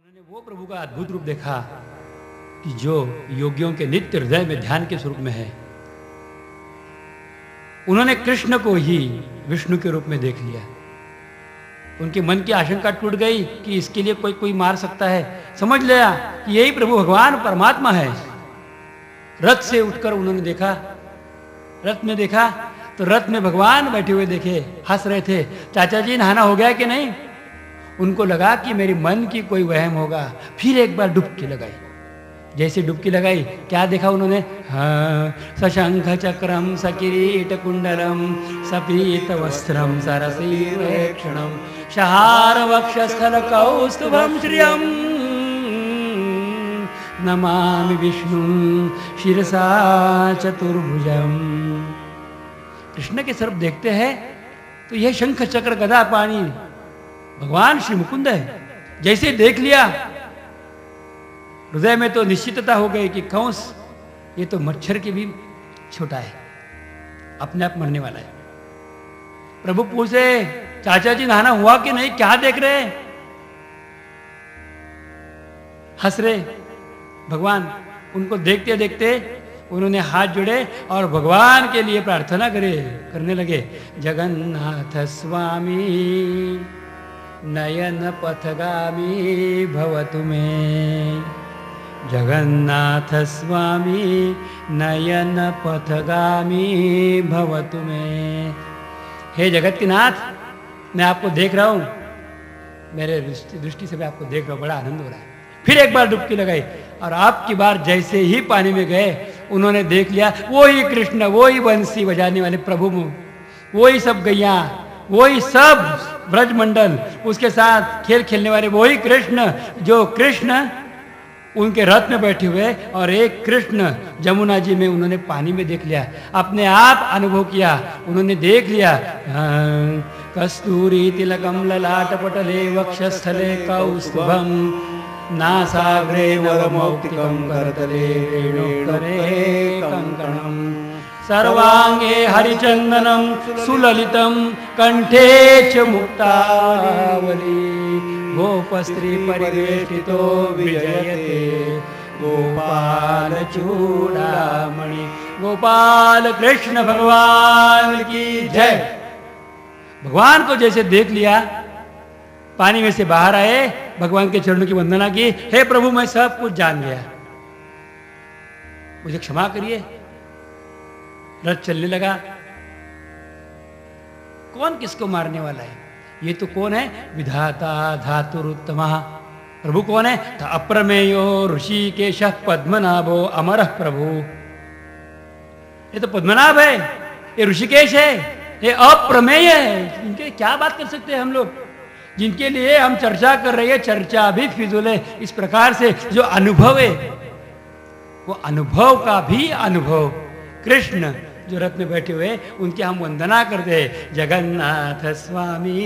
उन्होंने वो प्रभु का अद्भुत रूप देखा कि जो योगियों के नित्य हृदय में ध्यान के स्वरूप में है। उन्होंने कृष्ण को ही विष्णु के रूप में देख लिया। उनके मन की आशंका टूट गई कि इसके लिए कोई मार सकता है। समझ लिया कि यही प्रभु भगवान परमात्मा है। रथ से उठकर उन्होंने देखा, रथ में देखा तो रथ में भगवान बैठे हुए देखे, हंस रहे थे। चाचा जी नहाना हो गया कि नहीं? उनको लगा कि मेरे मन की कोई वहम होगा। फिर एक बार डुबकी लगाई। जैसे डुबकी लगाई, क्या देखा उन्होंने? हाँ, सशंख चक्रम सकिरीट कुंडलम सपीत वस्त्रम सरसीक्षणम शहार वक्षस्थल कौस्तुभम श्रियम नमामि विष्णु शिरसा चतुर्भुजम। कृष्ण के स्वरूप देखते हैं तो यह शंख चक्र गदा पानी भगवान श्री मुकुंद है। जैसे देख लिया, हृदय में तो निश्चितता हो गई कि कंस ये तो मच्छर के भी छोटा है, अपने आप मरने वाला है। प्रभु पूछे, चाचा जी नहाना हुआ कि नहीं? क्या देख रहे? हंस रहे भगवान। उनको देखते देखते उन्होंने हाथ जोड़े और भगवान के लिए प्रार्थना करने लगे। जगन्नाथ स्वामी नयन पथगामी भवतु मे। जगन्नाथ स्वामी नयन पथगामी भवतु मे। हे जगत के नाथ, मैं आपको देख रहा हूं, मेरे दृष्टि से मैं आपको देख रहा हूं, बड़ा आनंद हो रहा है। फिर एक बार डुबकी लगाई और आपकी बार जैसे ही पानी में गए, उन्होंने देख लिया वही कृष्ण, वही बंसी बजाने वाले प्रभु, वही सब गैया, वही सब ब्रजमंडल, उसके साथ खेल खेलने वाले वही कृष्ण, जो कृष्ण उनके रथ में बैठे हुए। और एक कृष्ण जमुना जी में उन्होंने पानी में देख लिया, अपने आप अनुभव किया। उन्होंने देख लिया, कस्तूरी तिलकम ललाट पटले वक्षस्थले कौस्तुभम नासाग्रे वरमौक्तिकं करतले रेणुकरे कंकणम सर्वांगे हरिचंदनम सुललितम कंठे च मुक्तावली गोपस्त्री परिवेष्टितो विजयते गोपाल चूड़ामणि। गोपाल कृष्ण भगवान की जय। भगवान को जैसे देख लिया, पानी में से बाहर आए, भगवान के चरणों की वंदना की। हे प्रभु, मैं सब कुछ जान गया, मुझे क्षमा करिए। रथ चलने लगा। कौन किसको मारने वाला है? ये तो कौन है? विधाता धातुरुत्तम। प्रभु कौन है? अप्रमेयो ऋषिकेश पद्मनाभो अमर प्रभु। ये तो पद्मनाभ है, ये ऋषिकेश है, ये अप्रमेय है। इनके क्या बात कर सकते हैं हम लोग, जिनके लिए हम चर्चा कर रहे हैं? चर्चा भी फिजूल है। इस प्रकार से जो अनुभव है, वो अनुभव का भी अनुभव कृष्ण जो रथ में बैठे हुए, उनकी हम वंदना करते हैं। जगन्नाथ स्वामी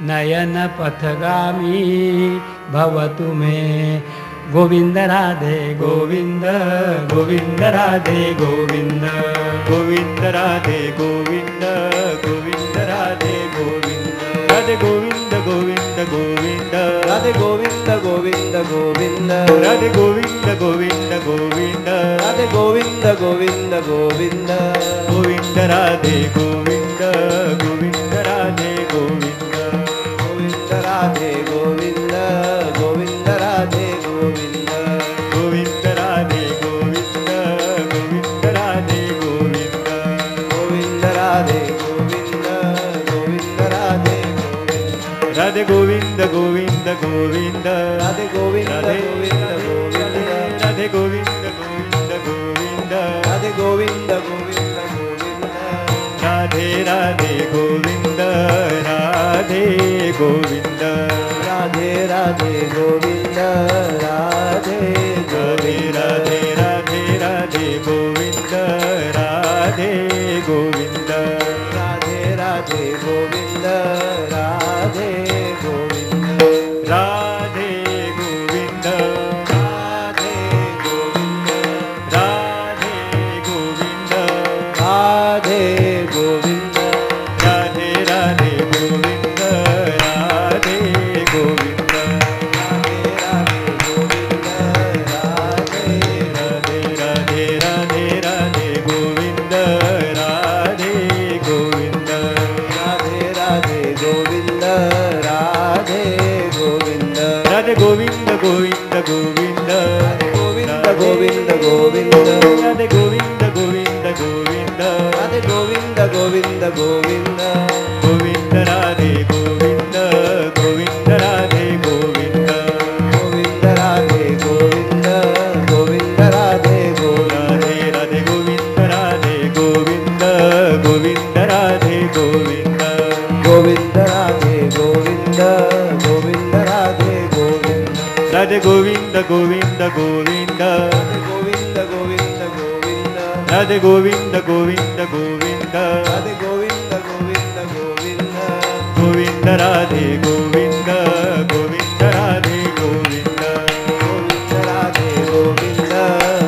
नयन पथगामी भवतु मे। गोविंद राधे गोविंद, गोविंद राधे गोविंद, गोविंद राधे गोविंद, गोविंद राधे गोविंद, राधे गोविंद गोविंद गोविंद, राधे गोविंद गोविंद गोविंद, राधे गोविंद गोविंद गोविंद, राधे गोविंद गोविंद गोविंद, गोविंद राधे गोविंद, गोविंद राधे गोविंद, गोविंद राधे गोविंद, गोविंद राधे गोविंद, गोविंद राधे गोविंद, गोविंद राधे गोविंद, गोविंद राधे गोविंद, गोविंद राधे गोविंद, राधे गोविंद गोविंद गोविंद, राधे गोविंद गोविंद गोविंद, राधे गोविंद गोविंद गोविंद, राधे गोविंद गोविंद गोविंद, राधे राधे गोविंद, राधे गोविंद, राधे राधे गोविंद, राधे गोविंद, राधे राधे राधे गोविंद, राधे गोविंद, राधे राधे गोविंद, राधे गोविंद, राधे गोविंद, राधे गोविंद, राधे गोविंद, राधे गोविंद, राधे राधे गोविंद, राधे गोविंद, राधे गोविंद गोविंद गोविंद गोविंद गोविंद गोविंद राधे गोविंद गोविंद गोविंद राधे गोविंद गोविंद गोविंद गोविंद राधे गोविंद गोविंद राधे गोविंद गोविंद राधे गोविंद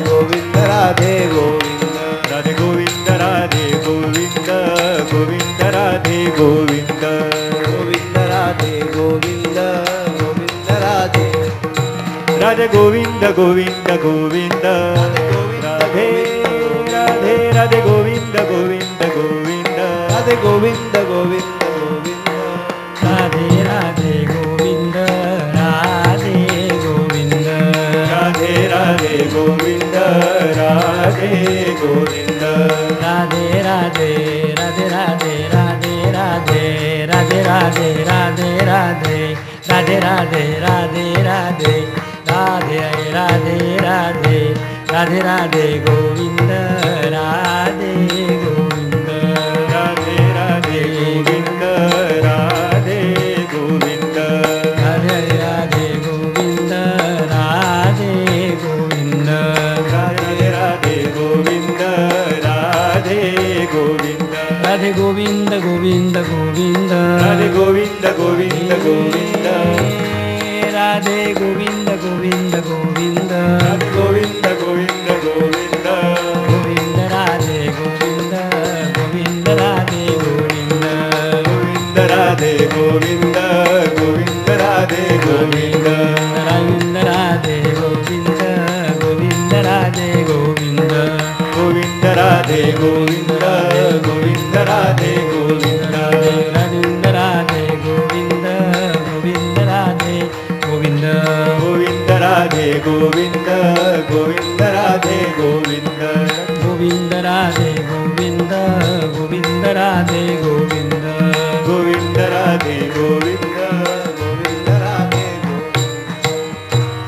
गोविंद राधे गोविंद राधे गोविंद राधे गोविंद गोविंद राधे गोविंद गोविंद राधे गोविंद गोविंद राधे राधे गोविंद गोविंद गोविंद राधे राधे राधे गोविंद गोविंद गोविंद राधे गोविंद गोविंद गोविंद राधे राधे गोविंद राधे गोविंद राधे राधे गोविंद राधे गोविंद राधे राधे राधे राधे राधे राधे राधे राधे राधे राधे राधे राधे राधे राधे राधे राधे राधे राधे राधे गोविंद राधे गोविंद राधे राधे गोविंद राधे गोविंद राधे राधे गोविंद राधे गोविंद राधे राधे गोविंद राधे गोविंद राधे गोविंद गोविंद गोविंद राधे गोविंद गोविंद गोविंद राधे गोविंद गोविंद गोविंद राधे गोविंद गोविंद गोविंद गोविंद राधे गोविंद गोविंद राधे गोविंद गोविंद राधे गोविंद गोविंद राधे गोविंद गोविंद राधे गोविंद गोविंद राधे गोविंद गोविंद राधे गोविंद गोविंद राधे गोविंद गोविंद राधे गोविंद गोविंद राधे गोविंद गोविंद राधे गोविंद गोविंद राधे गोविंद गोविंद राधे गोविंद गोविंद राधे गोविंद गोविंद राधे गोविंद गोविंद राधे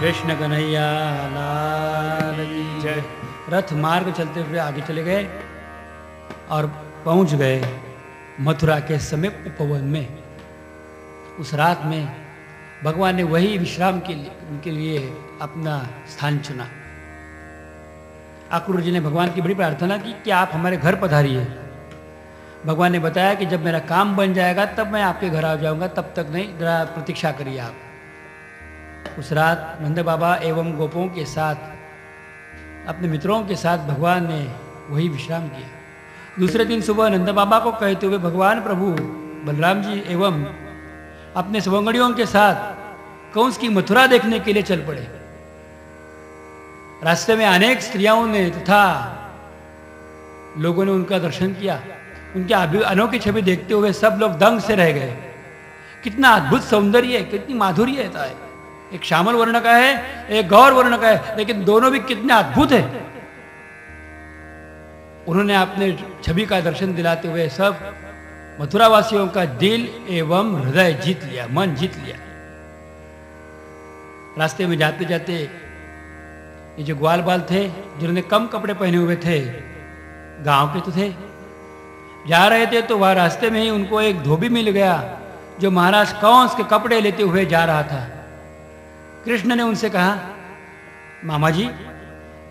कृष्ण कन्हैया लाल की जय। रथ मार्ग चलते हुए आगे चले गए और पहुंच गए मथुरा के समीप उपवन में। उस रात में भगवान ने वही विश्राम के लिए उनके लिए अपना स्थान चुना। अक्रूर जी ने भगवान की बड़ी प्रार्थना की कि आप हमारे घर पधारिए। भगवान ने बताया कि जब मेरा काम बन जाएगा तब मैं आपके घर आ जाऊंगा, तब तक नहीं, जरा प्रतीक्षा करिए आप। उस रात नंद बाबा एवं गोपों के साथ, अपने मित्रों के साथ भगवान ने वही विश्राम किया। दूसरे दिन सुबह नंद बाबा को कहते हुए भगवान प्रभु बलराम जी एवं अपने सवंगड़ियों के साथ कंस की मथुरा देखने के लिए चल पड़े। रास्ते में अनेक स्त्रियों ने तथा लोगों ने उनका दर्शन किया। उनके अनोखी छवि देखते हुए सब लोग दंग से रह गए। कितना अद्भुत सौंदर्य है, कितनी माधुर्यता है। एक श्यामल वर्ण का है, एक गौर वर्ण का है, लेकिन दोनों भी कितने अद्भुत है। उन्होंने अपने छवि का दर्शन दिलाते हुए सब मथुरा वासियों का दिल एवं हृदय जीत लिया, मन जीत लिया। रास्ते में जाते जाते ये जो ग्वाल बाल थे, जिन्होंने कम कपड़े पहने हुए थे, गांव के तो थे, जा रहे थे तो वह रास्ते में ही उनको एक धोबी मिल गया जो महाराज कंस के कपड़े लेते हुए जा रहा था। कृष्ण ने उनसे कहा, मामा जी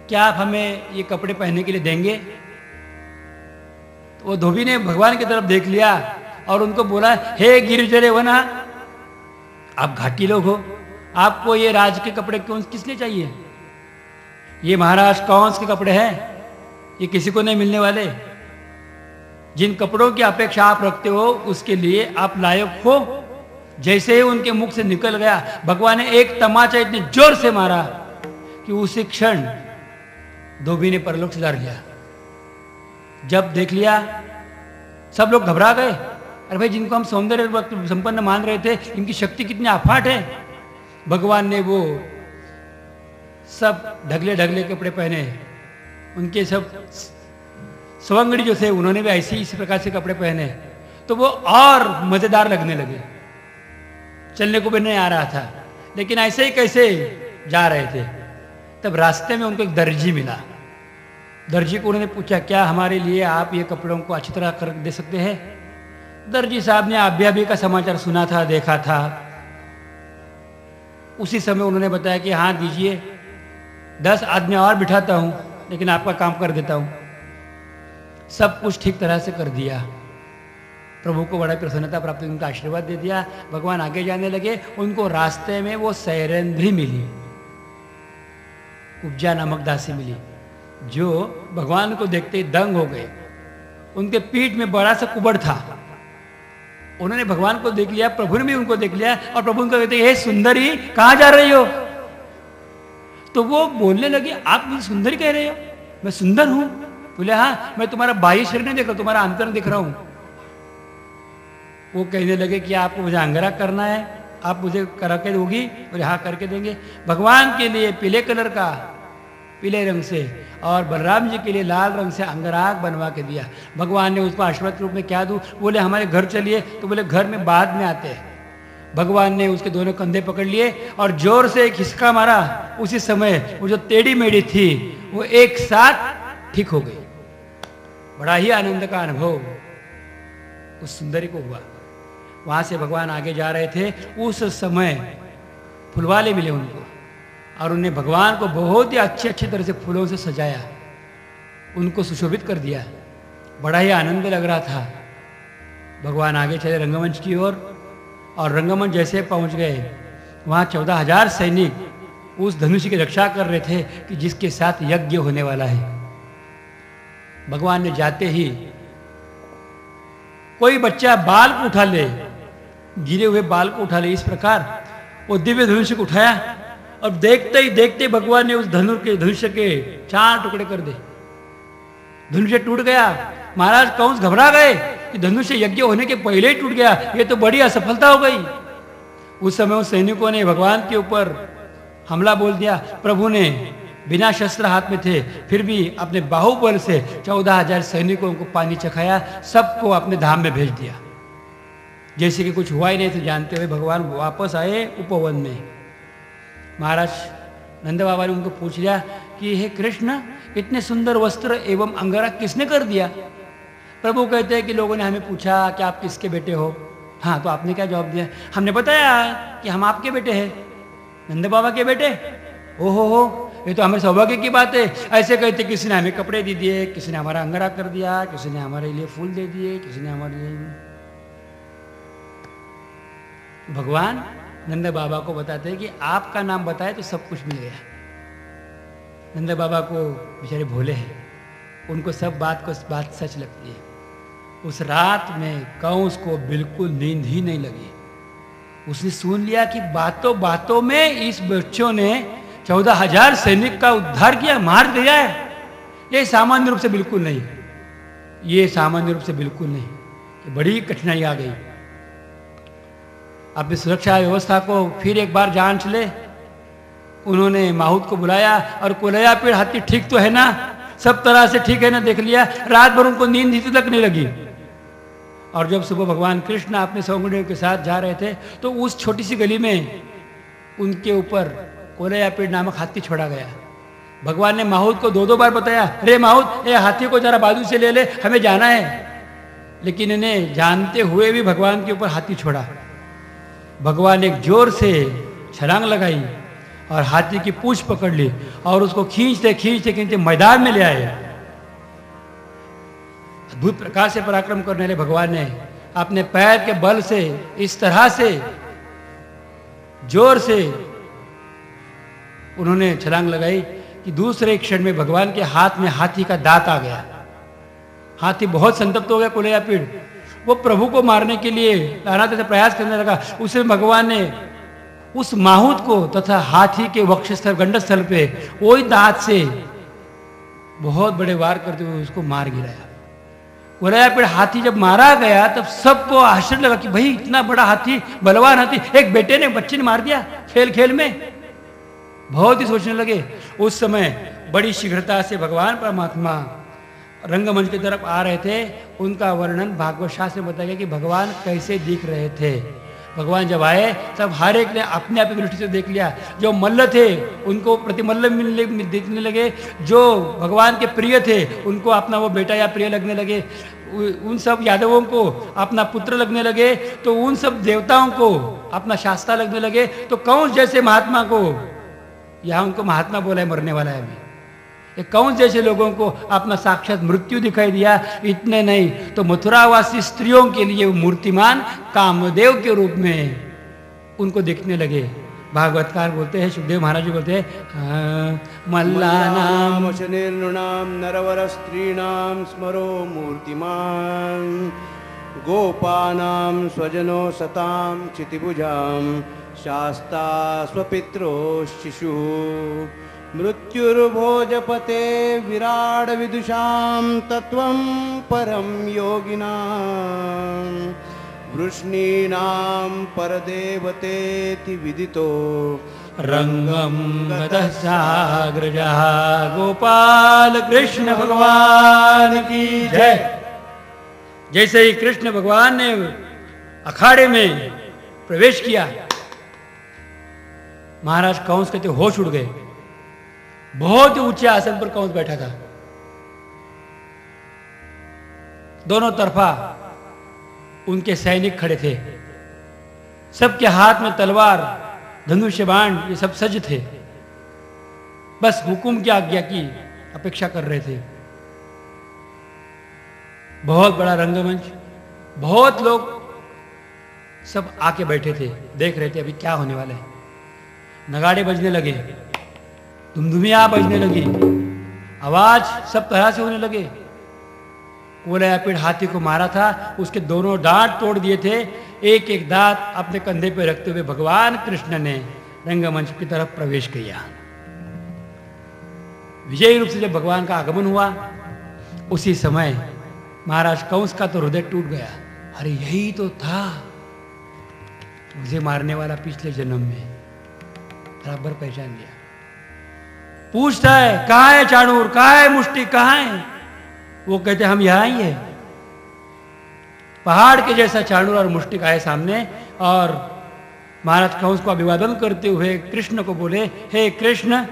क्या आप हमें ये कपड़े पहनने के लिए देंगे? तो वो धोबी ने भगवान की तरफ देख लिया और उनको बोला, हे गिरिजरे वना, आप घाटी लोग हो, आपको ये राज के कपड़े किस लिए चाहिए? ये महाराज कंस के कपड़े हैं, ये किसी को नहीं मिलने वाले। जिन कपड़ों की अपेक्षा आप रखते हो उसके लिए आप लायक हो। जैसे ही उनके मुख से निकल गया, भगवान ने एक तमाचा इतने जोर से मारा कि उसी क्षण धोबी ने परलोक से उतार लिया। जब देख लिया सब लोग घबरा गए। अरे भाई, जिनको हम सौंदर्य संपन्न मान रहे थे, इनकी शक्ति कितनी अफाट है। भगवान ने वो सब ढगले ढगले कपड़े पहने। उनके सब सवंगड़ी जो थे उन्होंने भी ऐसे ही इसी प्रकार से कपड़े पहने, तो वो और मजेदार लगने लगे। चलने को भी नहीं आ रहा था, लेकिन ऐसे ही कैसे जा रहे थे। तब रास्ते में उनको एक दर्जी मिला। दर्जी को उन्होंने पूछा, क्या हमारे लिए आप ये कपड़ों को अच्छी तरह कर दे सकते हैं? दर्जी साहब ने अभी का समाचार सुना था, देखा था। उसी समय उन्होंने बताया कि हाँ दीजिए, 10 आदमी और बिठाता हूँ, लेकिन आपका काम कर देता हूँ। सब कुछ ठीक तरह से कर दिया। प्रभु को बड़ा प्रसन्नता प्राप्त हुई, उनका आशीर्वाद दे दिया। भगवान आगे जाने लगे, उनको रास्ते में वो सैरेंद्री मिली, कुब्जा नामक दासी मिली, जो भगवान को देखते ही दंग हो गए। उनके पीठ में बड़ा सा कुबड़ था। उन्होंने भगवान को देख लिया, प्रभु ने भी उनको देख लिया, और प्रभु उनको कहते, हे सुंदरी, कहाँ जा रही हो? तो वो बोलने लगे, आप मुझे सुंदरी कह रहे हो? मैं सुंदर हूं? बोले हाँ, मैं तुम्हारा बाह्य शरीर नहीं देख रहा, तुम्हारा अंतर देख रहा हूं। वो कहने लगे कि आपको मुझे अंगरा करना है, आप मुझे करके दोगी? बोले हाँ, करके देंगे। भगवान के लिए पीले कलर का, पीले रंग से, और बलराम जी के लिए लाल रंग से अंगराग बनवा के दिया। भगवान ने उसको आशीर्वाद के रूप में क्या दूं? बोले हमारे घर चलिए। तो बोले घर में बाद में आते हैं। भगवान ने उसके दोनों कंधे पकड़ लिए और जोर से एक हिसका मारा। उसी समय वो जो टेढ़ी मेढ़ी थी वो एक साथ ठीक हो गई। बड़ा ही आनंद का अनुभव उस सुंदरी को हुआ। वहां से भगवान आगे जा रहे थे, उस समय फुलवाले मिले उनको, और उन्हें भगवान को बहुत ही अच्छी तरह से फूलों से सजाया, उनको सुशोभित कर दिया। बड़ा ही आनंद लग रहा था। भगवान आगे चले रंगमंच की ओर, और रंगमंच जैसे पहुंच गए, वहां 14,000 सैनिक उस धनुष की रक्षा कर रहे थे कि जिसके साथ यज्ञ होने वाला है। भगवान ने जाते ही कोई बच्चा बाल को उठा ले, गिरे हुए बाल को उठा ले, इस प्रकार वो दिव्य धनुष को उठाया, और देखते ही देखते भगवान ने उस धनुष के 4 टुकड़े कर दे। धनुष टूट गया। महाराज कंस घबरा गए कि धनुष यज्ञ होने के पहले ही टूट गया, ये तो बड़ी असफलता हो गई। उस समय उस सैनिकों ने भगवान के ऊपर हमला बोल दिया। प्रभु ने बिना शस्त्र हाथ में थे, फिर भी अपने बाहुबल से 14,000 सैनिकों को पानी चखाया, सबको अपने धाम में भेज दिया। जैसे कि कुछ हुआ ही नहीं था, जानते हुए भगवान वापस आए उपवन में। महाराज नंद बाबा ने उनको पूछ लिया कि हे कृष्ण, इतने सुंदर वस्त्र एवं अंगरा किसने कर दिया? प्रभु कहते हैं कि लोगों ने हमें पूछा कि आप किसके बेटे हो। हाँ, तो आपने क्या जवाब दिया? हमने बताया कि हम आपके बेटे हैं, नंद बाबा के बेटे। ओहो, ये तो हमें सौभाग्य की बात है। ऐसे कहते किसी ने हमें कपड़े दे दिए, किसी ने हमारा अंगरा कर दिया, किसी ने हमारे लिए फूल दे दिए, किसी ने हमारे लिए। भगवान नंद बाबा को बताते हैं कि आपका नाम बताए तो सब कुछ मिल गया। नंद बाबा को बेचारे भोले हैं, उनको सब बात सच लगती है। उस रात में कंस को बिल्कुल नींद ही नहीं लगी। उसने सुन लिया कि बातों बातों में इस बच्चों ने 14,000 सैनिक का उद्धार किया, मार दिया है। ये सामान्य रूप से बिल्कुल नहीं, ये सामान्य रूप से बिल्कुल नहीं, बड़ी कठिनाई आ गई। अपनी सुरक्षा व्यवस्था को फिर एक बार जांच ले। उन्होंने माहूत को बुलाया और कोलया पेड़ हाथी ठीक तो है ना, सब तरह से ठीक है ना, देख लिया। रात भर उनको नींद ही तक नहीं लगी। और जब सुबह भगवान कृष्ण अपने सौगुणियों के साथ जा रहे थे, तो उस छोटी सी गली में उनके ऊपर कोलया पेड़ नामक हाथी छोड़ा गया। भगवान ने माहूत को 2-2 बार बताया, रे माहूत, ये हाथी को जरा बाजू से ले ले, हमें जाना है। लेकिन इन्हें जानते हुए भी भगवान के ऊपर हाथी छोड़ा। भगवान ने एक जोर से छलांग लगाई और हाथी की पूंछ पकड़ ली और उसको खींचते खींचते खींचते मैदान में ले आए। अद्भुत प्रकार से पराक्रम करने वाले भगवान ने अपने पैर के बल से इस तरह से जोर से उन्होंने छलांग लगाई कि दूसरे क्षण में भगवान के हाथ में हाथी का दांत आ गया। हाथी बहुत संतप्त हो गया, कोलया पेड़। वो प्रभु को मारने के लिए नाना तरह से प्रयास करने लगा। उसे भगवान ने उस माहूत को तथा हाथी के वक्षस्थल गंडस्थल पे वही दांत से बहुत बड़े वार करते हुए उसको मार गिराया। कोलया पेड़ हाथी जब मारा गया तब सबको आश्चर्य लगा कि भाई इतना बड़ा हाथी, बलवान हाथी, एक बेटे ने बच्चे ने मार दिया खेल खेल में। बहुत ही सोचने लगे। उस समय बड़ी शीघ्रता से भगवान परमात्मा रंगमंच की तरफ आ रहे थे। उनका वर्णन भागवत शास्त्र में बताया गया कि भगवान कैसे दिख रहे थे। भगवान जब आए तब हर एक ने अपने अपनी दृष्टि से देख लिया। जो मल्ल थे उनको प्रतिमल्ल दिखने लगे, जो भगवान के प्रिय थे उनको अपना वो बेटा या प्रिय लगने लगे। उन सब यादवों को अपना पुत्र लगने लगे, तो उन सब देवताओं को अपना शास्ता लगने लगे, तो कंस जैसे महात्मा को, यहाँ उनको महात्मा बोला है, मरने वाला है अभी, ये कंस जैसे लोगों को अपना साक्षात मृत्यु दिखाई दिया। इतने नहीं तो मथुरावासी स्त्रियों के लिए वो मूर्तिमान कामदेव के रूप में उनको दिखने लगे। भागवतकार बोलते हैं, सुखदेव महाराज जी बोलते हैं, मल्लानाम निर्नृणाम नरवर स्त्रीणाम स्मरो मूर्तिमान गोपानाम स्वजनो सताम चितिभुजाम शास्ता स्वपित्रो शिशु मृत्युर्भोजपते विराड विदुषाम तत्वं परम योगिनाम वृष्णीनां परदेवतेति विदितो रंगम गतः साग्रजः। गोपाल कृष्ण भगवान की जय। जैसे ही कृष्ण भगवान ने अखाड़े में प्रवेश किया, महाराज कंस कहते होश उड़ गए। बहुत ही ऊंचे आसन पर कंस बैठा था, दोनों तरफा उनके सैनिक खड़े थे, सबके हाथ में तलवार धनुष्य बाण ये सब सज्ज थे, बस हुकुम की आज्ञा की अपेक्षा कर रहे थे। बहुत बड़ा रंगमंच, बहुत लोग सब आके बैठे थे, देख रहे थे अभी क्या होने वाला है। नगाड़े बजने लगे, धुमधुमियां बजने लगी, आवाज सब तरह से होने लगे। कोलायापीड़ हाथी को मारा था, उसके दोनों दांत तोड़ दिए थे। एक एक दांत अपने कंधे पे रखते हुए भगवान कृष्ण ने रंगमंच की तरफ प्रवेश किया। विजयी रूप से जब भगवान का आगमन हुआ, उसी समय महाराज कंस का तो हृदय टूट गया। अरे यही तो था मुझे मारने वाला पिछले जन्म में, बराबर पहचान लिया। पूछता है कहाँ है चाणूर, कहाँ है मुष्टि, कहाँ है? वो कहते हम यहां ही है। पहाड़ के जैसा चाणूर और मुष्टिक आए सामने, और महाराज कंस को अभिवादन करते हुए कृष्ण को बोले, हे कृष्ण,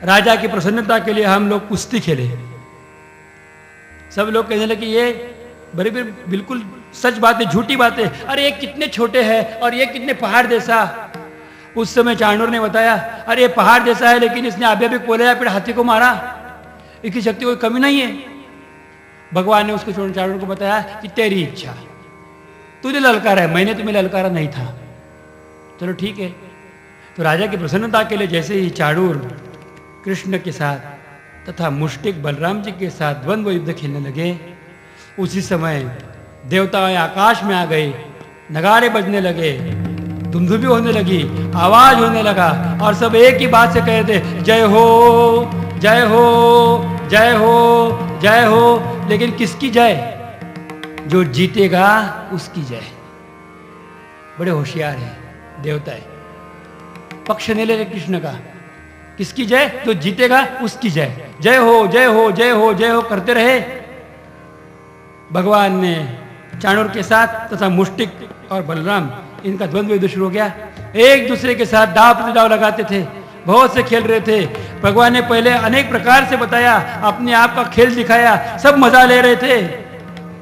राजा की प्रसन्नता के लिए हम लोग कुश्ती खेले। सब लोग कहने लगे ये बड़ी बिल्कुल सच बात है, झूठी बात है। अरे ये कितने छोटे हैं और ये कितने पहाड़ जैसा। उस समय चाणूर ने बताया, अरे ये पहाड़ जैसा है लेकिन इसने अभी अभी कोलायापीड़ हाथी को मारा, इसकी शक्ति कोई कमी नहीं है। भगवान ने उसको चाणूर को बताया कि तेरी इच्छा, तूने ललकारा है, मैंने तुम्हें ललकारा नहीं था। चलो ठीक है। तो राजा की प्रसन्नता के लिए जैसे ही चाणूर कृष्ण के साथ तथा मुष्टिक बलराम जी के साथ द्वंद्व युद्ध खेलने लगे, उसी समय देवताएं आकाश में आ गए, नगाड़े बजने लगे, धुमधुमी होने लगी, आवाज होने लगा, और सब एक ही बात से कह रहे थे, जय हो जय हो जय हो जय हो। लेकिन किसकी जय? जो जीतेगा उसकी जय। बड़े होशियार है देवता है, पक्ष नहीं ले रहे कृष्ण का। किसकी जय? जो जीतेगा उसकी जय। जय हो जय हो जय हो जय हो करते रहे। भगवान ने चाणूर के साथ तथा मुष्टिक और बलराम, इनका द्वंद्व युद्ध शुरू हो गया। एक दूसरे के साथ दाव प्रतिदाव लगाते थे, बहुत से खेल रहे थे। भगवान ने पहले अनेक प्रकार से बताया, अपने आप का खेल दिखाया, सब मजा ले रहे थे।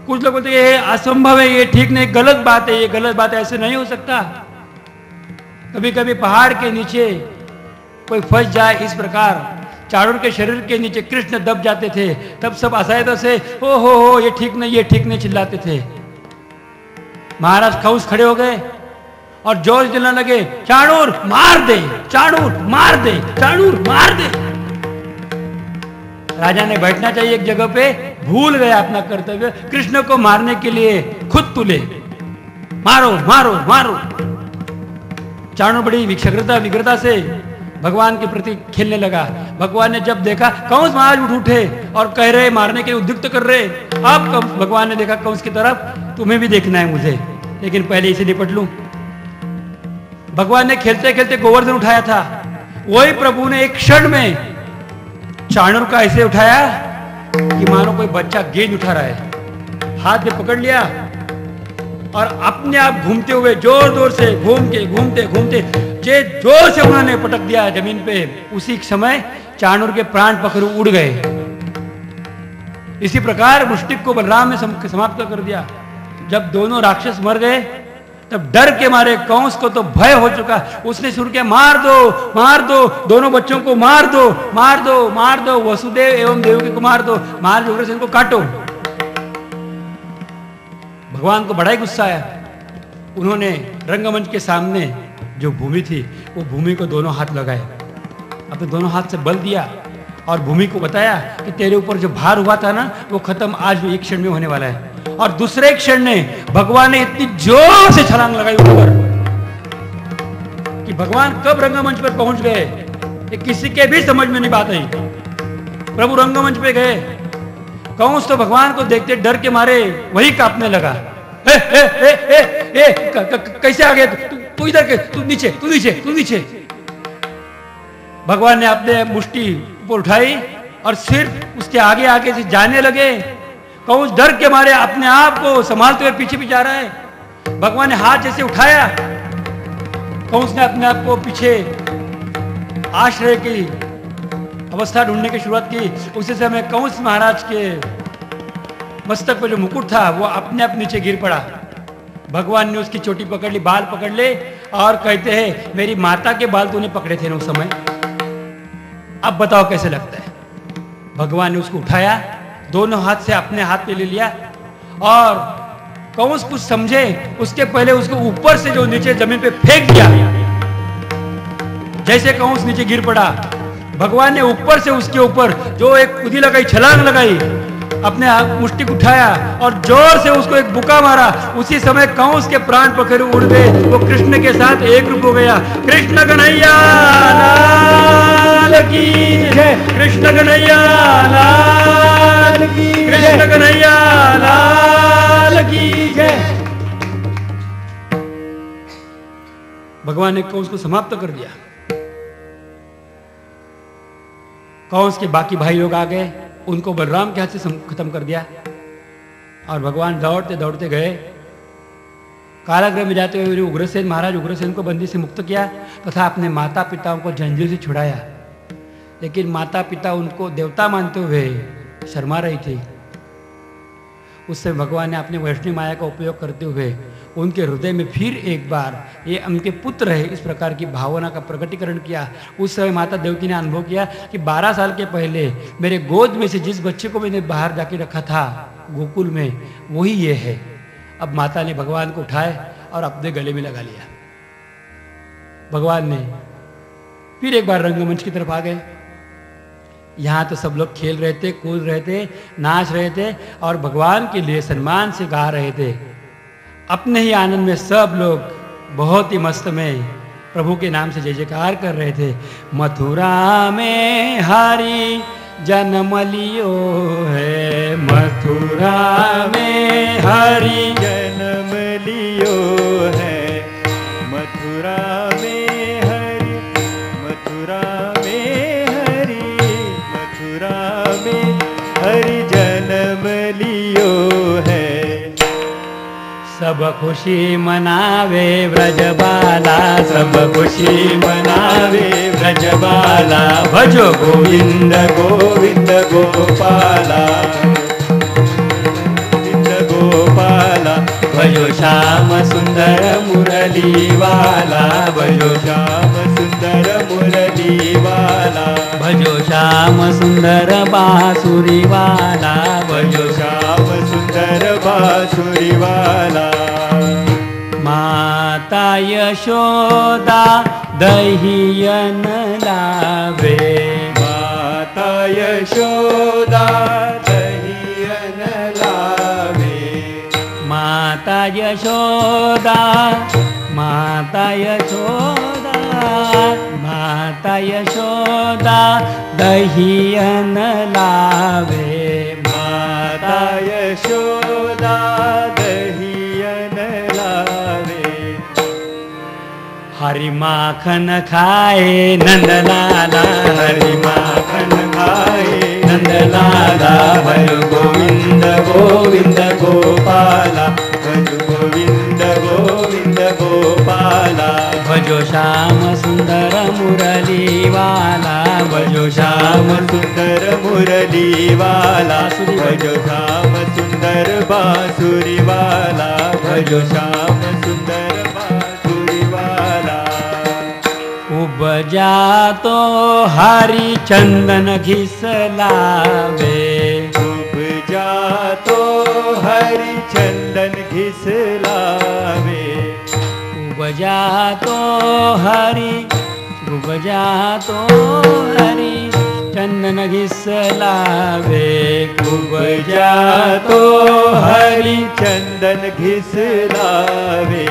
कुछ लोग बोलते ये असंभव है, ये ठीक नहीं, गलत बात है, ये गलत बात है, ऐसे नहीं हो सकता। कभी कभी पहाड़ के नीचे कोई फंस जाए, इस प्रकार चाणूर के शरीर के नीचे कृष्ण दब जाते थे, तब सब असहायता से ओ हो ये ठीक नहीं, ये ठीक नहीं चिल्लाते थे। महाराज कंस खड़े हो गए और जोर दिलाने लगे, चाणूर मार दे, चाणूर मार दे, चाणूर मार दे। राजा ने बैठना चाहिए एक जगह पे, भूल गया अपना कर्तव्य, कृष्ण को मारने के लिए खुद तुले, मारो मारो मारो। चाणूर बड़ी विग्रता से भगवान के प्रति खेलने लगा। भगवान ने जब देखा कंस महाराज उठ उठे और कह रहे, मारने के लिए उद्युक्त कर रहे। अब भगवान ने देखा कंस की तरफ, तुम्हें भी देखना है मुझे, लेकिन पहले इसे निपट लूं। भगवान ने खेलते खेलते गोवर्धन उठाया था, वही प्रभु ने एक क्षण में चाणूर का ऐसे उठाया कि मानो कोई बच्चा गेंद उठा रहा है, हाथ में पकड़ लिया और अपने आप घूमते हुए जोर जोर से घूमते घूमते जोर से उन्होंने पटक दिया जमीन पे। उसी समय चाणूर के प्राण पखेरु उड़ गए। इसी प्रकार मुष्टिक को बलराम ने समाप्त कर दिया। जब दोनों राक्षस मर गए तब डर के मारे कंस को तो भय हो चुका। उसने शुरू किया, मार दो, दोनों बच्चों को मार दो, वसुदेव एवं देवकी को मार दो, मार जो उग्रसेन को काटो। भगवान को बड़ा ही गुस्सा आया। उन्होंने रंगमंच के सामने जो भूमि थी वो भूमि को दोनों हाथ लगाए, अपने दोनों हाथ से बल दिया और भूमि को बताया कि तेरे ऊपर जो भार हुआ था ना वो खत्म आज एक क्षण में होने वाला है। और दूसरे क्षण ने भगवान ने इतनी जोर से छलांग लगाई ऊपर कि भगवान कब रंगमंच पर पहुंच गए ये किसी के भी समझ में नहीं बात आई। प्रभु रंगमंच पे गए, कंस तो भगवान को देखते डर के मारे वही कांपने लगा। कैसे आ गए तू इधर के, तू नीचे। भगवान ने अपने मुष्टि ऊपर उठाई और सिर्फ उसके आगे से जाने लगे। कंस डर के मारे अपने आप को संभालते हुए पीछे जा रहा है। भगवान ने हाथ जैसे उठाया, कंस ने अपने आप को पीछे आश्रय की अवस्था ढूंढने की शुरुआत की। उसी समय कंस महाराज के मस्तक पर जो मुकुट था वो अपने आप नीचे गिर पड़ा। भगवान ने उसकी चोटी पकड़ ली, बाल पकड़ ले और कहते हैं मेरी माता के बाल तूने पकड़े थे ना उस समय, अब बताओ कैसे लगता है। भगवान ने उसको उठाया, दोनों हाथ से अपने हाथ पे ले लिया और कंस कुछ समझे उसके पहले उसको ऊपर से जो नीचे जमीन पे फेंक दिया। जैसे कंस नीचे गिर पड़ा, भगवान ने ऊपर से उसके ऊपर जो एक कूदी लगाई, छलांग लगाई, अपने मुष्टि उठाया और जोर से उसको एक बुका मारा। उसी समय कंस के प्राण पखेरु उड़ गए, वो कृष्ण के साथ एक रूप हो गया। कृष्ण कन्हैया लाल की जय, कृष्ण कन्हैया लाल की, कृष्ण कन्हैया लाल की जय। भगवान ने कंस को समाप्त कर दिया। कंस के बाकी भाई लोग आ गए, उनको बलराम के हाथ से खत्म कर दिया और भगवान दौड़ते दौड़ते गए। कारागृह में जाते हुए उग्रसेन महाराज उग्रसेन को बंदी से मुक्त किया तथा अपने माता पिताओं को जंजीर से छुड़ाया। लेकिन माता पिता उनको देवता मानते हुए शर्मा रही थी। उससे भगवान ने अपने वैष्णव माया का उपयोग करते हुए उनके हृदय में फिर एक बार ये उनके पुत्र है इस प्रकार की भावना का प्रकटीकरण किया। उस समय माता देवकी ने अनुभव किया कि 12 साल के पहले मेरे गोद में से जिस बच्चे को मैंने बाहर जाके रखा था गोकुल में, वही ये है। अब माता ने भगवान को उठाए और अपने गले में लगा लिया। भगवान ने फिर एक बार रंगमंच की तरफ आ गए। यहाँ तो सब लोग खेल रहे थे, कूद रहे थे, नाच रहे थे और भगवान के लिए सम्मान से गा रहे थे। अपने ही आनंद में सब लोग बहुत ही मस्त में प्रभु के नाम से जय जयकार कर रहे थे। मथुरा में हरि जन्म लियो है, मथुरा में हरि जन्म लियो है, मथुरा में हरि, मथुरा में हरि, मथुरा में हरि जन्म लियो है। सब खुशी मनावे ब्रजबाला, सब खुशी मनावे ब्रजबाला। भजो गोविंद गोविंद गोपाला, गोविंद गोपाला। भजो श्याम सुंदर मुरली वाला, भजो श्याम सुंदर मुरली वाला, भजो श्याम सुंदर बांसुरी वाला, भजो श्याम सुंदर बांसुरी वाला। माता यशोदा दहियन लावे, माता यशोदा दहियन लावे, माता यशोदा, माता यशोदा, माता यशोदा दहियन लावे, माता यशोदा दहियन लावे। हरि माखन खाए नंदलाला, हरि माखन खाए नंदलाला। भजो गोविंद गोविंद गोपाला, भजो गोविंद गोविंद गोपाला। भजो श्याम सुंदर मुरली वाला, भजो श्याम सुंदर मुरली वाला। भजो भजो श्याम सुंदर बांसुरी वाला, भजो श्याम सुंदर बांसुरी वाला। उपजा तो हरि चंदन घिसलावे, उपजा तो हरि चंदन घिसलावे, उपजा तो हरि चंदन घिसलावे, उपजा तो हरि चंदन घिसलावे।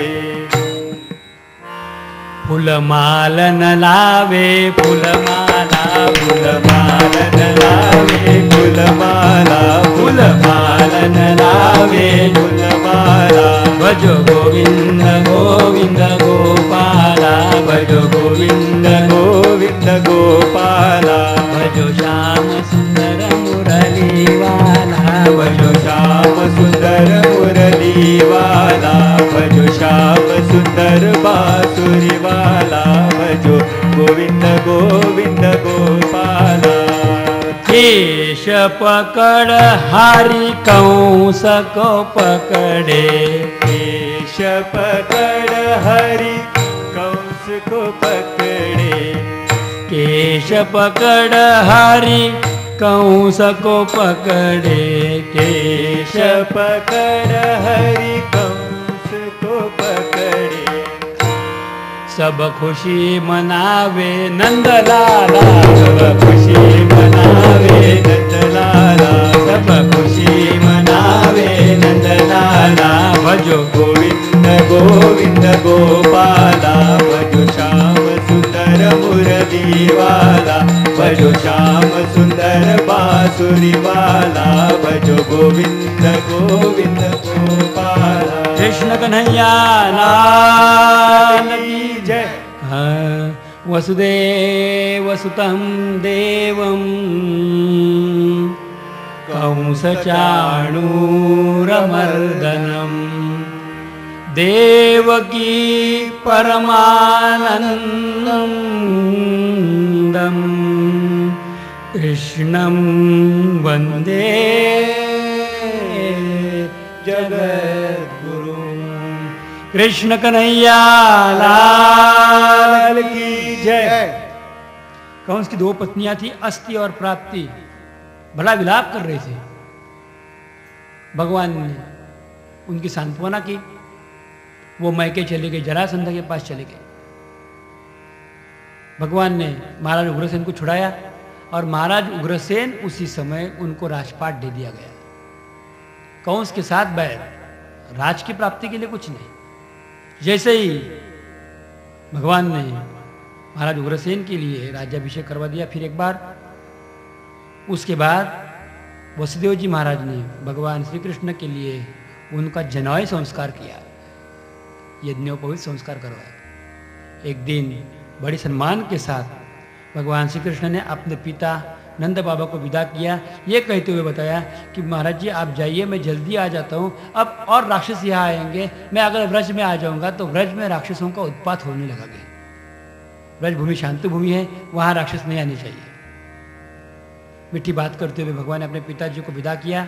फूलमाल न लावे, फूलमाला फूलमाल न लावे, फूलमाला फूलमाल न लावे, फूलमाला। भजो गोविंद गोविंद गोपाला, भजो गोविंद गोविंद गोपाला, भजो श्याम सुंदर मुरली वाला, भजो श्याम सुंदर मुरली वाला, भजो श्याम सुंदर बांसुरी वाला, भजो गोविंद गोविंद गोपाला। केश पकड़ हरि कंस को पकड़े, केश पकड़ हरि कंस को पकड़े, केश पकड़ हरि कंस को पकड़े, केश पकड़ हरि कंस को पकड़े। सब खुशी मनावे नंदलाला, सब खुशी मनावे नंदलाला, सब खुशी मनावे नंदलाला। भजो गोविंद गोविंद गोपाला, भजो श्याम सुंदर मुरली वाला, भजो श्याम सुंदर बांसुरी वाला, भजो गोविंद गोविंद गोपाला। कृष्ण कन्हैया लाल की जय। वसुदेवसुतं देवं कंसचाणूरमर्दनं देवकी परमानन्दं कृष्णं वन्दे जगद्गुरुं। कृष्ण कन्हैया लाल की जय। कंस की दो पत्नियां थी, अस्ति और प्राप्ति। बड़ा विलाप कर रहे थे। भगवान ने उनकी सांत्वना की। वो मैके चले गए, जरासंध के पास चले गए। भगवान ने महाराज उग्रसेन को छुड़ाया और महाराज उग्रसेन उसी समय उनको राजपाट दे दिया गया। कंस के साथ बैर, राज की प्राप्ति के लिए कुछ नहीं। जैसे ही भगवान ने महाराज उग्रसेन के लिए राज्याभिषेक करवा दिया फिर एक बार, उसके बाद वसुदेव जी महाराज ने भगवान श्री कृष्ण के लिए उनका जनौय संस्कार किया, यज्ञोपवीत संस्कार करवाया। एक दिन बड़े सम्मान के साथ भगवान श्री कृष्ण ने अपने पिता नंद बाबा को विदा किया, ये कहते हुए बताया कि महाराज जी आप जाइए, मैं जल्दी आ जाता हूँ। अब और राक्षस यहाँ आएंगे, मैं अगर व्रज में आ जाऊँगा तो व्रज में राक्षसों का उत्पात होने लगेगा। व्रज भूमि शांत भूमि है, वहाँ राक्षस नहीं आने चाहिए। मीठी बात करते हुए भगवान ने अपने पिताजी को विदा किया।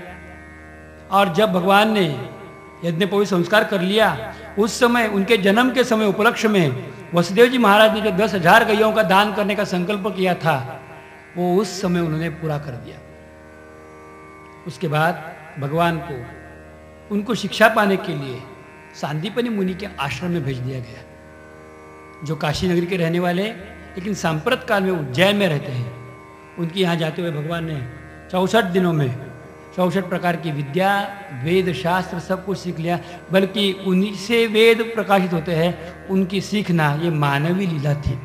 और जब भगवान ने यज्ञोपवीत संस्कार कर लिया, उस समय उनके जन्म के समय उपलक्ष्य में वसुदेव जी महाराज ने जो 10,000 गैयों का दान करने का संकल्प किया था, वो उस समय उन्होंने पूरा कर दिया। उसके बाद भगवान को उनको शिक्षा पाने के लिए सांदीपनि मुनि के आश्रम में भेज दिया गया, जो काशी नगरी के रहने वाले लेकिन सांप्रत काल में उज्जैन में रहते हैं। उनके यहाँ जाते हुए भगवान ने 64 दिनों में 64 प्रकार की विद्या, वेद, शास्त्र सब कुछ सीख लिया। बल्कि उन्हीं से वेद प्रकाशित होते हैं, उनकी सीखना ये मानवीय लीला थी।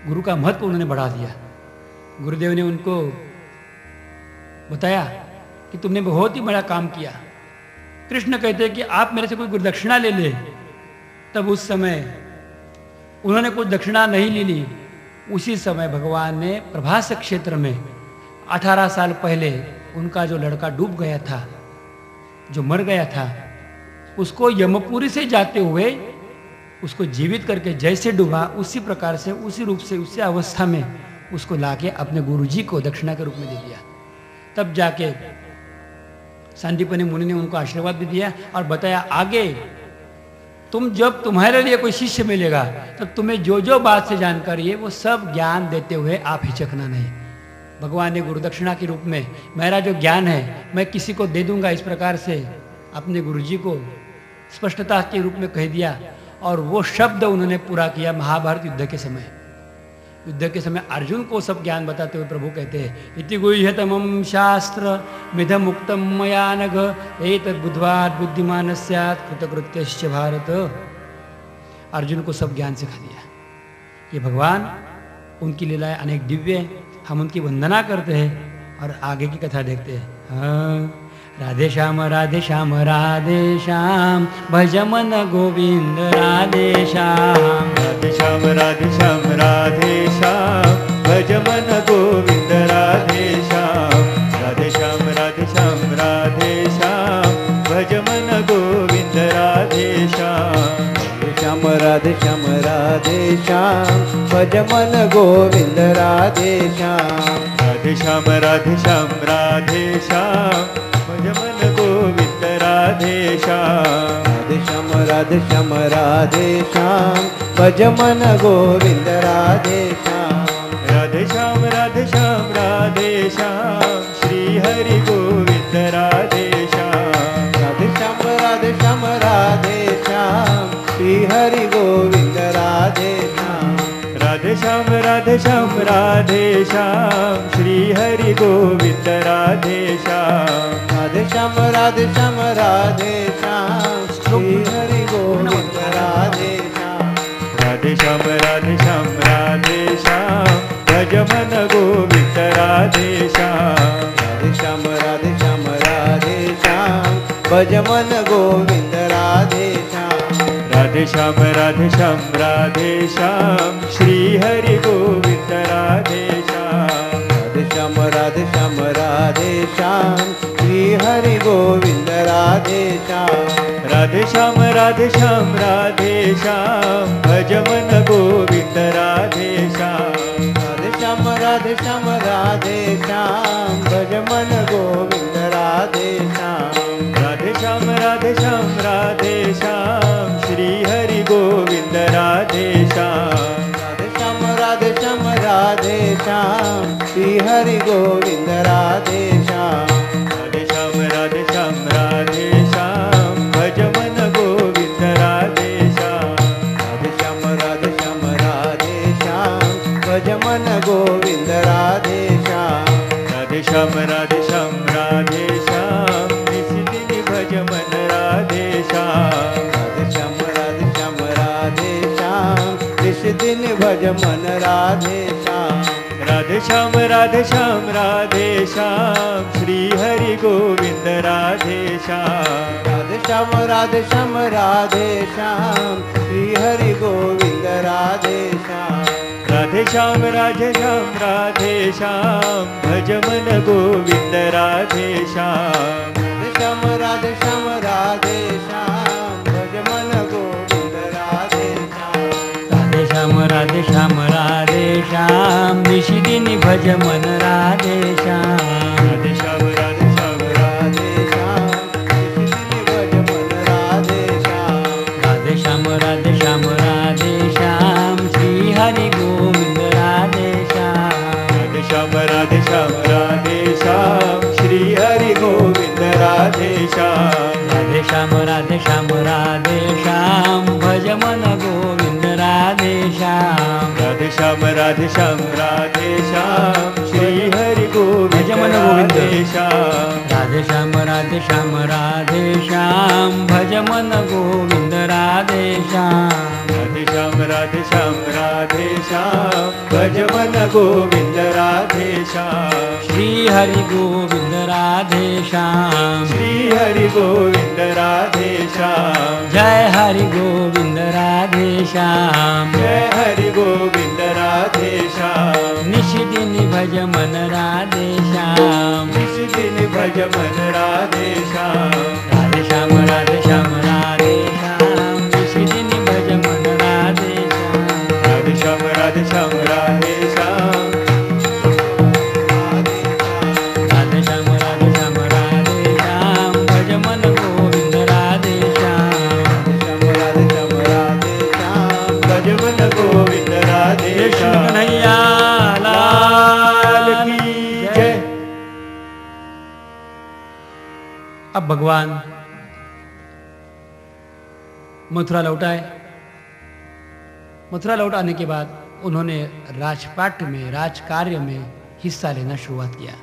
गुरु का महत्व उन्होंने बढ़ा दिया। गुरुदेव ने उनको बताया कि तुमने बहुत ही बड़ा काम किया। कृष्ण कहते हैं कि आप मेरे से कोई गुरुदक्षिणा ले ले। तब उस समय उन्होंने कोई दक्षिणा नहीं ले ली। उसी समय भगवान ने प्रभास क्षेत्र में 18 साल पहले उनका जो लड़का डूब गया था, जो मर गया था, उसको यमपुरी से जाते हुए उसको जीवित करके जैसे डूबा उसी प्रकार से, उसी रूप से, उसी अवस्था में उसको लाके अपने गुरुजी को दक्षिणा के रूप में दे दिया। तब जाके सांदीपनि मुनि ने उनको आशीर्वाद भी दिया और बताया आगे तुम जब तुम्हारे लिए कोई शिष्य मिलेगा तो तुम्हें जो जो बात से जानकारी है वो सब ज्ञान देते हुए आप हिचकना नहीं। भगवान ने गुरुदक्षिणा के रूप में मेरा जो ज्ञान है मैं किसी को दे दूंगा, इस प्रकार से अपने गुरुजी को स्पष्टता के रूप में कह दिया। और वो शब्द उन्होंने पूरा किया महाभारत युद्ध के समय। युद्ध के समय अर्जुन को सब ज्ञान बताते हुए प्रभु कहते हैं इति गुह्यतमं शास्त्र मिदम् उक्तं मया नघ एतद् बुद्ध्वात् बुद्धिमान् स्यात् कृतकृत्यश्च भारत। अर्जुन को सब ज्ञान सिखा दिया। ये भगवान उनकी लीलाएं अनेक दिव्य, हम उनकी वंदना करते हैं और आगे की कथा देखते हैं। हाँ, राधे श्याम राधे श्याम राधे श्याम भज मन गोविंद राधे श्याम। राधे श्याम राधे श्याम राधे श्याम भज मन गोविंद राधे श्याम। राधे श्याम राधे श्याम राधे श्याम भज मन गोविंद राधे श्याम। राधे श्याम राधे श्याम भज मन गोविंद राधे श्याम। राधे श्याम राधे श्याम राधे श्याम भज मन गोविंद राधे श्याम। राधे श्याम राधे श्याम राधे श्याम भज मन गोविंद राधे श्याम। राधे श्याम राधे श्याम राधे श्याम श्री हरि गोविंद राधे श्याम। राधे श्याम राधे श्याम राधे श्याम श्री हरि गोविंद राधे श्याम। राधे श्याम राधे श्याम राधे श्याम श्री हरि गोविंद राधे श्याम। राधे श्याम राधे श्याम राधे श्याम श्री हरि गोविंद राधे श्याम। राधे श्याम राधे श्याम राधे श्याम भज मन गोविंद राधे श्याम। राधे श्याम राधे श्याम राधे श्याम भज मन गोविंद राधे श्याम। राधे श्याम राधे श्याम राधे श्याम श्री हरि गोविंद राधे श्याम। राधे श्याम राधे श्याम राधे श्याम श्री हरि गोविंद राधे श्याम। राधे श्याम राधे श्याम राधे श्याम भज मन गोविंद राधे श्याम। राधे श्याम राधे श्याम राधे श्याम भज मन गोविंद राधे श्याम। राधे श्याम राधे श्याम राधे श्याम श्री हरि गोविंद राधे श्याम। राधे श्याम राधे श्याम राधे श्याम श्री हरि गोविंद राधे श्याम। राधे श्याम राधे श्याम राधे श्याम भज मन गोविंद राधे श्याम। राधे श्याम राधे श्याम राधे श्याम भज मन गोविंद राधे श्याम। राधे श्याम राधे श्याम राधे श्याम निस दिन भज मन राधे श्याम। राधे श्याम राधे श्याम राधे श्याम निस दिन भज मन राधे श्याम। राधे श्याम राधे श्याम राधे श्याम श्री हरि गोविंद राधे श्याम। राधे श्याम राधे श्याम राधे श्याम श्री हरि गोविंद राधे श्याम। राधे श्याम राधे श्याम राधे श्याम भज मन गोविंद राधे श्याम। राधे श्याम राधे श्याम राधे श्याम भज मन गोविंद राधे श्याम। राधे श्याम राधे श्याम राधे श्याम निशिदिनी भज मन राधे श्याम। राधे श्याम राधे श्याम राधे श्याम निशिदिनी भज मन राधे श्याम। राधे श्याम राधे श्याम राधे श्याम श्री हरि गोविंद राधे श्याम। राधे श्याम राधे श्याम राधे श्याम श्री हरि गोविंद राधे श्याम। राधे श्याम राधे श्याम राधे श्याम भज मन गोविंद राधे श्याम। राधे श्याम राधे श्याम राधे श्याम श्री हरि गोविंद भज मन गोविंद। राधे श्याम। राधे श्याम राधे श्याम राधे श्याम भज मन गोविंद राधे श्याम। राधे श्याम राधे श्याम राधे श्याम भज मन गोविंद राधे श्याम। श्री हरि गोविंद राधे श्याम। श्री हरि गोविंद राधे श्याम। जय हरि गोविंद राधे श्याम। जय हरि गोविंद राधे श्याम। निशिदिन भज मन राधे श्याम। निस दिन भज मन राधे श्याम। राधे श्याम राधे श्याम राधे श्याम निशिदिन भज मन राधे श्याम। राधे श्याम राधे श्याम राधे श्याम। राधे श्याम राधे श्याम राधे श्याम भगवान मथुरा लौटाए। मथुरा लौटाने के बाद उन्होंने राजपाट में, राजकार्य में हिस्सा लेना शुरुआत किया।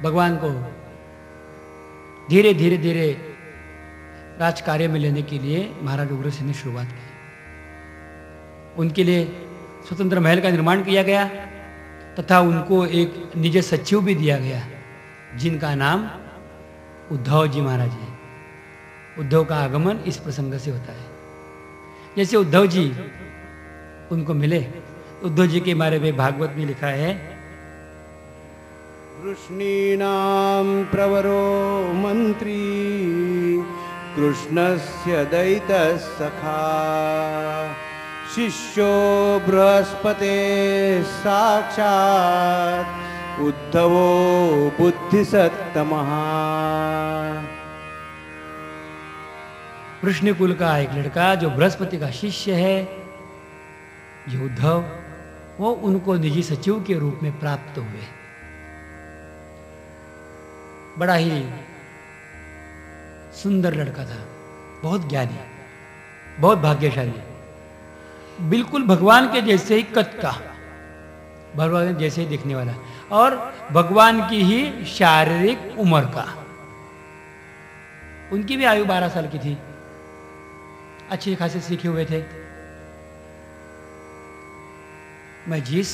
भगवान को धीरे धीरे धीरे राजकार्य में लेने के लिए महाराज उग्रसेन ने शुरुआत की। उनके लिए स्वतंत्र महल का निर्माण किया गया तथा उनको एक निज सचिव भी दिया गया, जिनका नाम उद्धव जी महाराज है। उद्धव का आगमन इस प्रसंग से होता है। जैसे उद्धव जी उनको मिले, उद्धव जी के बारे में भागवत में लिखा है, वृष्णीनां प्रवरो मंत्री कृष्णस्य दैतः सखा शिष्यो बृहस्पते साक्षात् उद्धवो बुद्धिसत्तमः। वृष्णि कुल का एक लड़का जो बृहस्पति का शिष्य है, ये उद्धव, वो उनको निजी सचिव के रूप में प्राप्त हुए। बड़ा ही सुंदर लड़का था, बहुत ज्ञानी, बहुत भाग्यशाली, बिल्कुल भगवान के जैसे ही कद का, भगवान जैसे ही दिखने वाला और भगवान की ही शारीरिक उम्र का। उनकी भी आयु 12 साल की थी, अच्छे खासे सीखे हुए थे। मैं जिस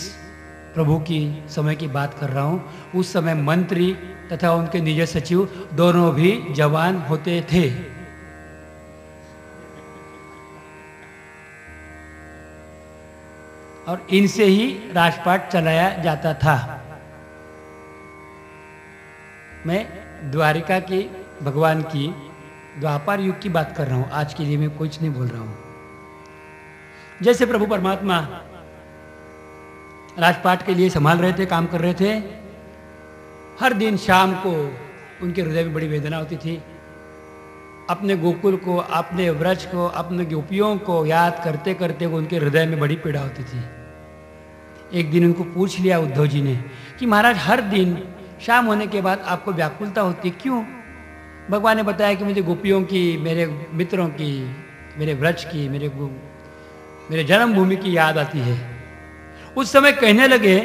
प्रभु की समय की बात कर रहा हूं, उस समय मंत्री तथा उनके निज सचिव दोनों भी जवान होते थे। और इनसे ही राजपाट चलाया जाता था। मैं द्वारिका के भगवान की द्वापर युग की बात कर रहा हूं, आज के लिए मैं कुछ नहीं बोल रहा हूं। जैसे प्रभु परमात्मा राजपाट के लिए संभाल रहे थे, काम कर रहे थे, हर दिन शाम को उनके हृदय में बड़ी वेदना होती थी। अपने गोकुल को, अपने व्रज को, अपने गोपियों को याद करते करते उनके हृदय में बड़ी पीड़ा होती थी। एक दिन उनको पूछ लिया उद्धव जी ने कि महाराज, हर दिन शाम होने के बाद आपको व्याकुलता होती, क्यों? भगवान ने बताया कि मुझे गोपियों की, मेरे मित्रों की, मेरे व्रज की, मेरे जन्मभूमि की याद आती है। उस समय कहने लगे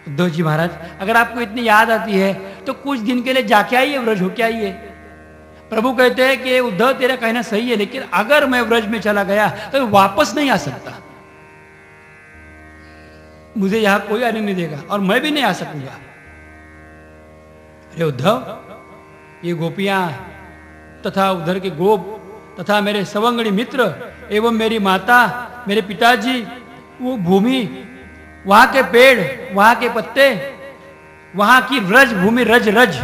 उद्धव जी महाराज, अगर आपको इतनी याद आती है तो कुछ दिन के लिए जाके आइए, व्रज होके आइए। प्रभु कहते हैं कि उद्धव तेरा कहना सही है, लेकिन अगर मैं व्रज में चला गया तो वापस नहीं आ सकता, मुझे यहां कोई आने नहीं देगा और मैं भी नहीं आ सकूंगा। अरे उद्धव, ये गोपियां तथा उधर के गोप तथा मेरे सवंगड़ी मित्र एवं मेरी माता, मेरे पिताजी, वो भूमि, वहां के पेड़, वहां के पत्ते, वहां की रज भूमि, रज रज,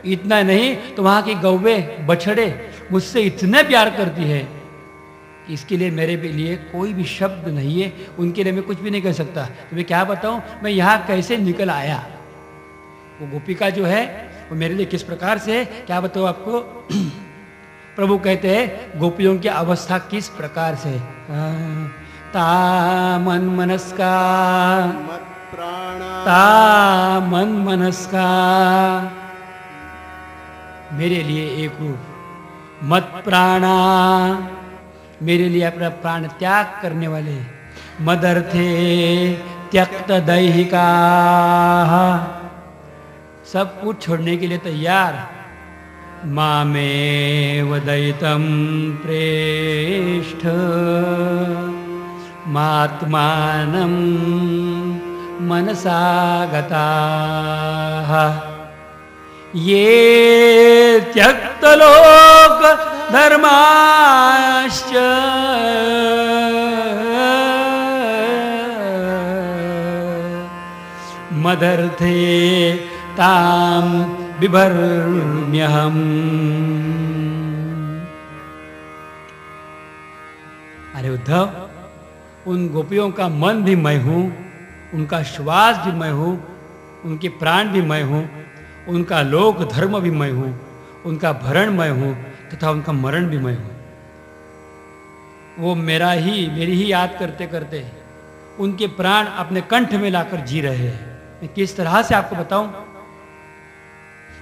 इतना नहीं तो वहां की गौवे, बछड़े मुझसे इतने प्यार करती है कि इसके लिए मेरे लिए कोई भी शब्द नहीं है, उनके लिए मैं कुछ भी नहीं कह सकता। तो मैं क्या बताऊं, मैं यहां कैसे निकल आया। वो गोपिका जो है वो मेरे लिए किस प्रकार से है, क्या बताऊं आपको। प्रभु कहते हैं गोपियों की अवस्था किस प्रकार से, ता मन मनस्का, ता मन मनस्का, मेरे लिए एक रूप, मत प्राणा, मेरे लिए अपना प्राण त्याग करने वाले, मदर्थे त्यक्त दैहिका, सब कुछ छोड़ने के लिए तैयार, मामेव दयितं प्रेष्ठ मात्मानं मनसा गताः, ये त्यक्तलोक धर्माश्च मदर्थे ताम बिभर्म्यहम्। अरे उद्धव, उन गोपियों का मन भी मैं हूं, उनका श्वास भी मैं हूं, उनके प्राण भी मैं हूं, उनका लोक धर्म भी मैं हूं, उनका भरण मैं हूं तथा उनका मरण भी मैं हूं। वो मेरी ही याद करते करते उनके प्राण अपने कंठ में लाकर जी रहे हैं। मैं किस तरह से आपको बताऊं।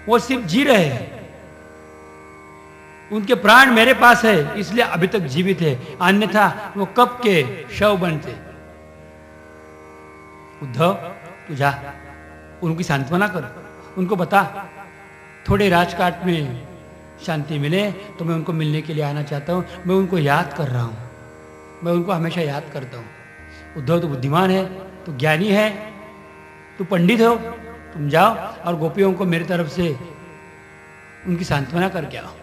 वो सिर्फ जी रहे हैं, उनके प्राण मेरे पास है इसलिए अभी तक जीवित है, अन्यथा वो कब के शव बनते। उद्धव तू जा, उनकी सांत्वना कर, उनको बता थोड़े राजकाट में शांति मिले तो मैं उनको मिलने के लिए आना चाहता हूँ, मैं उनको याद कर रहा हूँ, मैं उनको हमेशा याद करता हूँ। उद्धव तो बुद्धिमान है, तू ज्ञानी है, तू पंडित हो, तुम जाओ और गोपियों को मेरी तरफ से उनकी सांत्वना करके आओ।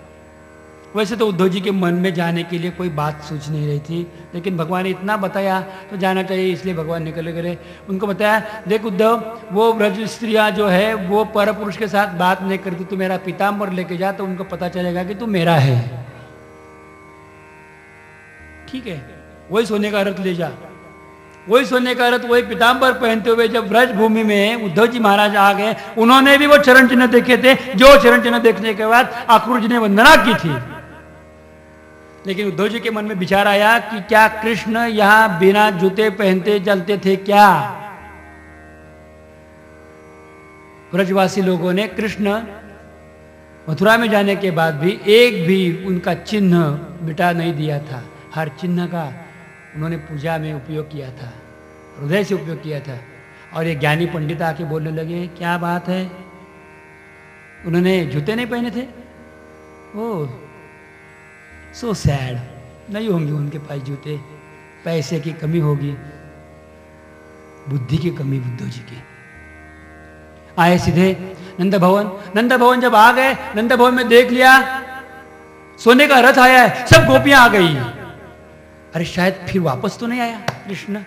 वैसे तो उद्धव जी के मन में जाने के लिए कोई बात सूझ नहीं रही थी, लेकिन भगवान ने इतना बताया तो जाना चाहिए, इसलिए भगवान निकल गए। उनको बताया, देख उद्धव, वो ब्रज स्त्रियाँ जो है वो पर पुरुष के साथ बात नहीं करती, तू मेरा पीताम्बर लेके जा तो उनको पता चलेगा कि तू मेरा है। ठीक है, वही सोने का रथ ले जा, वही सोने का रथ, वही पीताम्बर पहनते हुए जब ब्रज भूमि में उद्धव जी महाराज आ गए, उन्होंने भी वो चरण चिन्ह देखे थे, जो चरण चिन्ह देखने के बाद अक्रूर जी ने वंदना की थी। लेकिन उद्धव जी के मन में विचार आया कि क्या कृष्ण यहां बिना जूते पहनते चलते थे क्या? ब्रजवासी लोगों ने कृष्ण मथुरा में जाने के बाद भी एक भी उनका चिन्ह मिटा नहीं दिया था, हर चिन्ह का उन्होंने पूजा में उपयोग किया था, हृदय से उपयोग किया था। और ये ज्ञानी पंडित आके बोलने लगे, क्या बात है, उन्होंने जूते नहीं पहने थे? ओह सो सैड, नहीं होंगे उनके पास जूते, पैसे की कमी होगी, बुद्धि की कमी उद्धव जी की। आए सीधे नंद भवन, नंद भवन जब आ गए, नंद भवन में देख लिया सोने का रथ आया है, सब गोपियां आ गई। अरे शायद फिर वापस तो नहीं आया कृष्ण।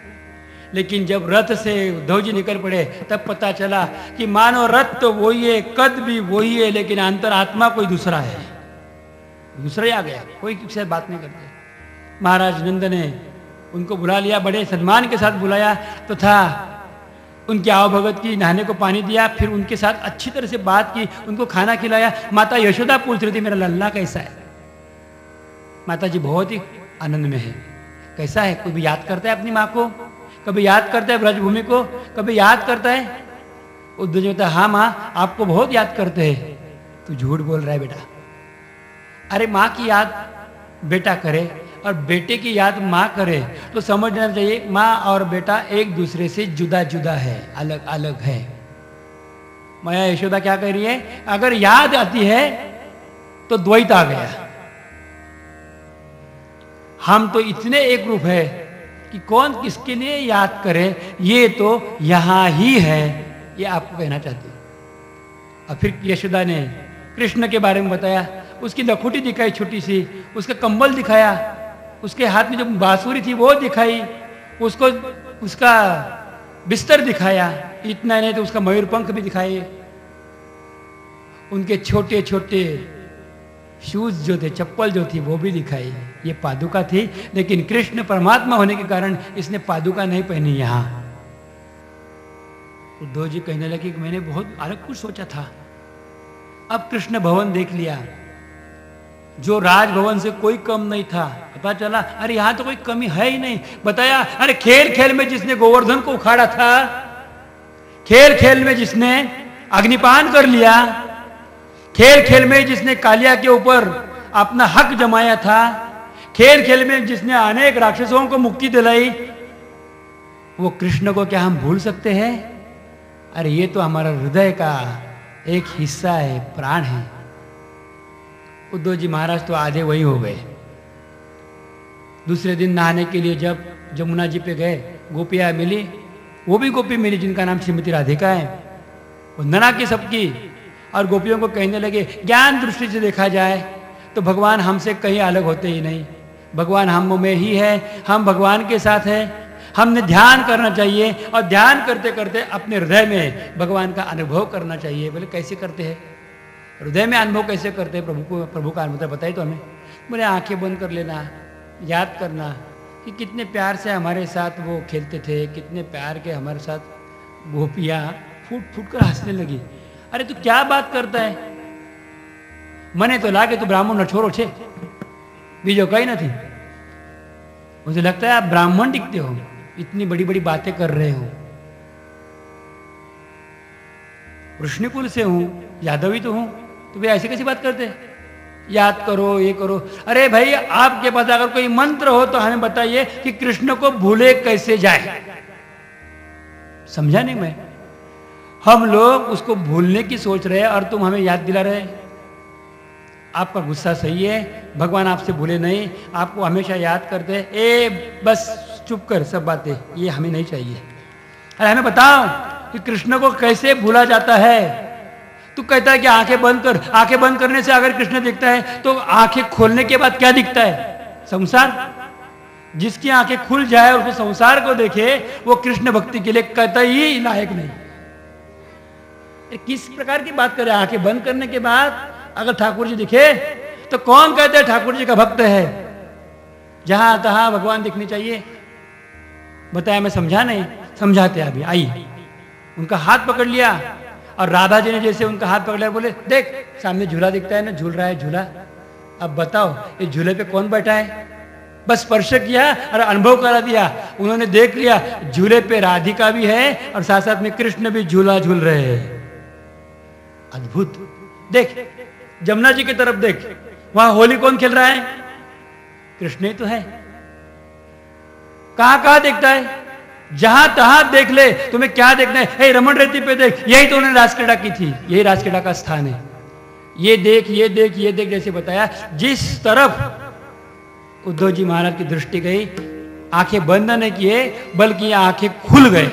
लेकिन जब रथ से उद्धव जी निकल पड़े तब पता चला कि मानो रथ तो वही है, कद भी वही है, लेकिन अंतरात्मा कोई दूसरा है, दूसरा ही आ गया, कोई किसी से बात नहीं करते। महाराज नंद ने उनको बुला लिया, बड़े सम्मान के साथ बुलाया तथा उनके आवभगत की, नहाने को पानी दिया, फिर उनके साथ अच्छी तरह से बात की, उनको खाना खिलाया। माता यशोदा पूछ रही थी मेरा लल्ला कैसा है? माता जी बहुत ही आनंद में है। कैसा है? कोई भी याद करता है अपनी माँ को, कभी याद करता है ब्रजभूमि को, कभी याद करता है? उद्धव जी कहता, हाँ माँ आपको बहुत याद करते हैं। तू झूठ बोल रहा है बेटा। अरे माँ की याद बेटा करे और बेटे की याद माँ करे तो समझना चाहिए माँ और बेटा एक दूसरे से जुदा जुदा है, अलग अलग है। माया यशोदा क्या कह रही है? अगर याद आती है तो द्वैत आ गया, हम तो इतने एक रूप है कि कौन किसके लिए याद करे, ये तो यहां ही है, ये आपको कहना चाहती हूं। और फिर यशोदा ने कृष्ण के बारे में बताया, उसकी लखोटी दिखाई छोटी सी, उसका कंबल दिखाया, उसके हाथ में जो बांसुरी थी वो दिखाई, उसको उसका बिस्तर दिखाया, इतना नहीं तो उसका मयूर पंख भी दिखाए, उनके छोटे छोटे शूज जो थे, चप्पल जो थी वो भी दिखाई। ये पादुका थी, लेकिन कृष्ण परमात्मा होने के कारण इसने पादुका नहीं पहनी। यहां उद्धव जी कहने लगे कि मैंने बहुत अलग कुछ सोचा था, अब कृष्ण भवन देख लिया, जो राजभवन से कोई कम नहीं था, पता चला अरे यहां तो कोई कमी है ही नहीं। बताया, अरे खेल खेल में जिसने गोवर्धन को उखाड़ा था, खेल खेल में जिसने अग्निपान कर लिया, खेल खेल में जिसने कालिया के ऊपर अपना हक जमाया था, खेल खेल में जिसने अनेक राक्षसों को मुक्ति दिलाई, वो कृष्ण को क्या हम भूल सकते हैं? अरे ये तो हमारा हृदय का एक हिस्सा है, प्राण है। उद्धव जी महाराज तो आधे वही हो गए। दूसरे दिन नहाने के लिए जब जमुना जी पे गए, गोपियां मिली, वो भी गोपी मिली जिनका नाम श्रीमती राधिका है, वंदना की सबकी, और गोपियों को कहने लगे ज्ञान दृष्टि से देखा जाए तो भगवान हमसे कहीं अलग होते ही नहीं, भगवान हम में ही है, हम भगवान के साथ है, हमने ध्यान करना चाहिए और ध्यान करते करते अपने हृदय में भगवान का अनुभव करना चाहिए। बोले कैसे करते हैं? हृदय में अनुभव कैसे करते हैं प्रभु का अनुभव बताइए तो हमें। बोले आंखें बंद कर लेना, याद करना कि कितने प्यार से हमारे साथ वो खेलते थे, कितने प्यार के हमारे साथ गोपियाँ फूट फूट कर हंसने लगी। अरे तू क्या बात करता है? मने तो लागे तू ब्राह्मण न छोरो छे, बीजो कहीं न थी। मुझे लगता है आप ब्राह्मण दिखते हो, इतनी बड़ी बड़ी बातें कर रहे हो। वृष्णि कुल से हूं, यादव ही तो हूं, तो वे ऐसी कैसी बात करते? याद करो, ये करो। अरे भाई, आपके पास अगर कोई मंत्र हो तो हमें बताइए कि कृष्ण को भूले कैसे जाए। समझा नहीं मैं? हम लोग उसको भूलने की सोच रहे हैं और तुम हमें याद दिला रहे। आपका गुस्सा सही है, भगवान आपसे भूले नहीं, आपको हमेशा याद करते हैं। ए बस चुप कर, सब बातें ये हमें नहीं चाहिए। अरे हमें बताओ कि कृष्ण को कैसे भूला जाता है। तू कहता है कि आंखें बंद कर, आंखें बंद करने से अगर कृष्ण दिखता है तो आंखें खोलने के बाद क्या दिखता है? संसार। जिसकी आंखें खुल जाए और उसको संसार को देखे, वो कृष्ण भक्ति के लिए कतई लायक नहीं। किस प्रकार की बात करें? आंखें बंद करने के बाद अगर ठाकुर जी दिखे तो कौन कहते हैं ठाकुर जी का भक्त है? जहां तहां भगवान दिखने चाहिए। बताया मैं समझा नहीं? समझाते अभी। आई उनका हाथ पकड़ लिया और राधा जी ने जैसे उनका हाथ पकड़ लिया, बोले देख सामने झूला दिखता है ना, झूल रहा है झूला। अब बताओ इस झूले पे कौन बैठा है? बस स्पर्श किया और अनुभव करा दिया। उन्होंने देख लिया झूले पे राधिका भी है और साथ साथ में कृष्ण भी झूला झूल रहे हैं। अद्भुत। देख जमुना जी की तरफ देख, वहां होली कौन खेल रहा है? कृष्ण ही तो है। कहां कहां देखता है? जहां तहां देख ले, तुम्हें क्या देखना है? हे रमण रेती पे देख, यही तो उन्होंने रासक्रीड़ा की थी, यही रासक्रीड़ा का स्थान है। ये देख ये देख ये देख, जैसे बताया जिस तरफ उद्धव जी महाराज की दृष्टि गई, आंखें बंद नहीं किए बल्कि आंखें खुल गए।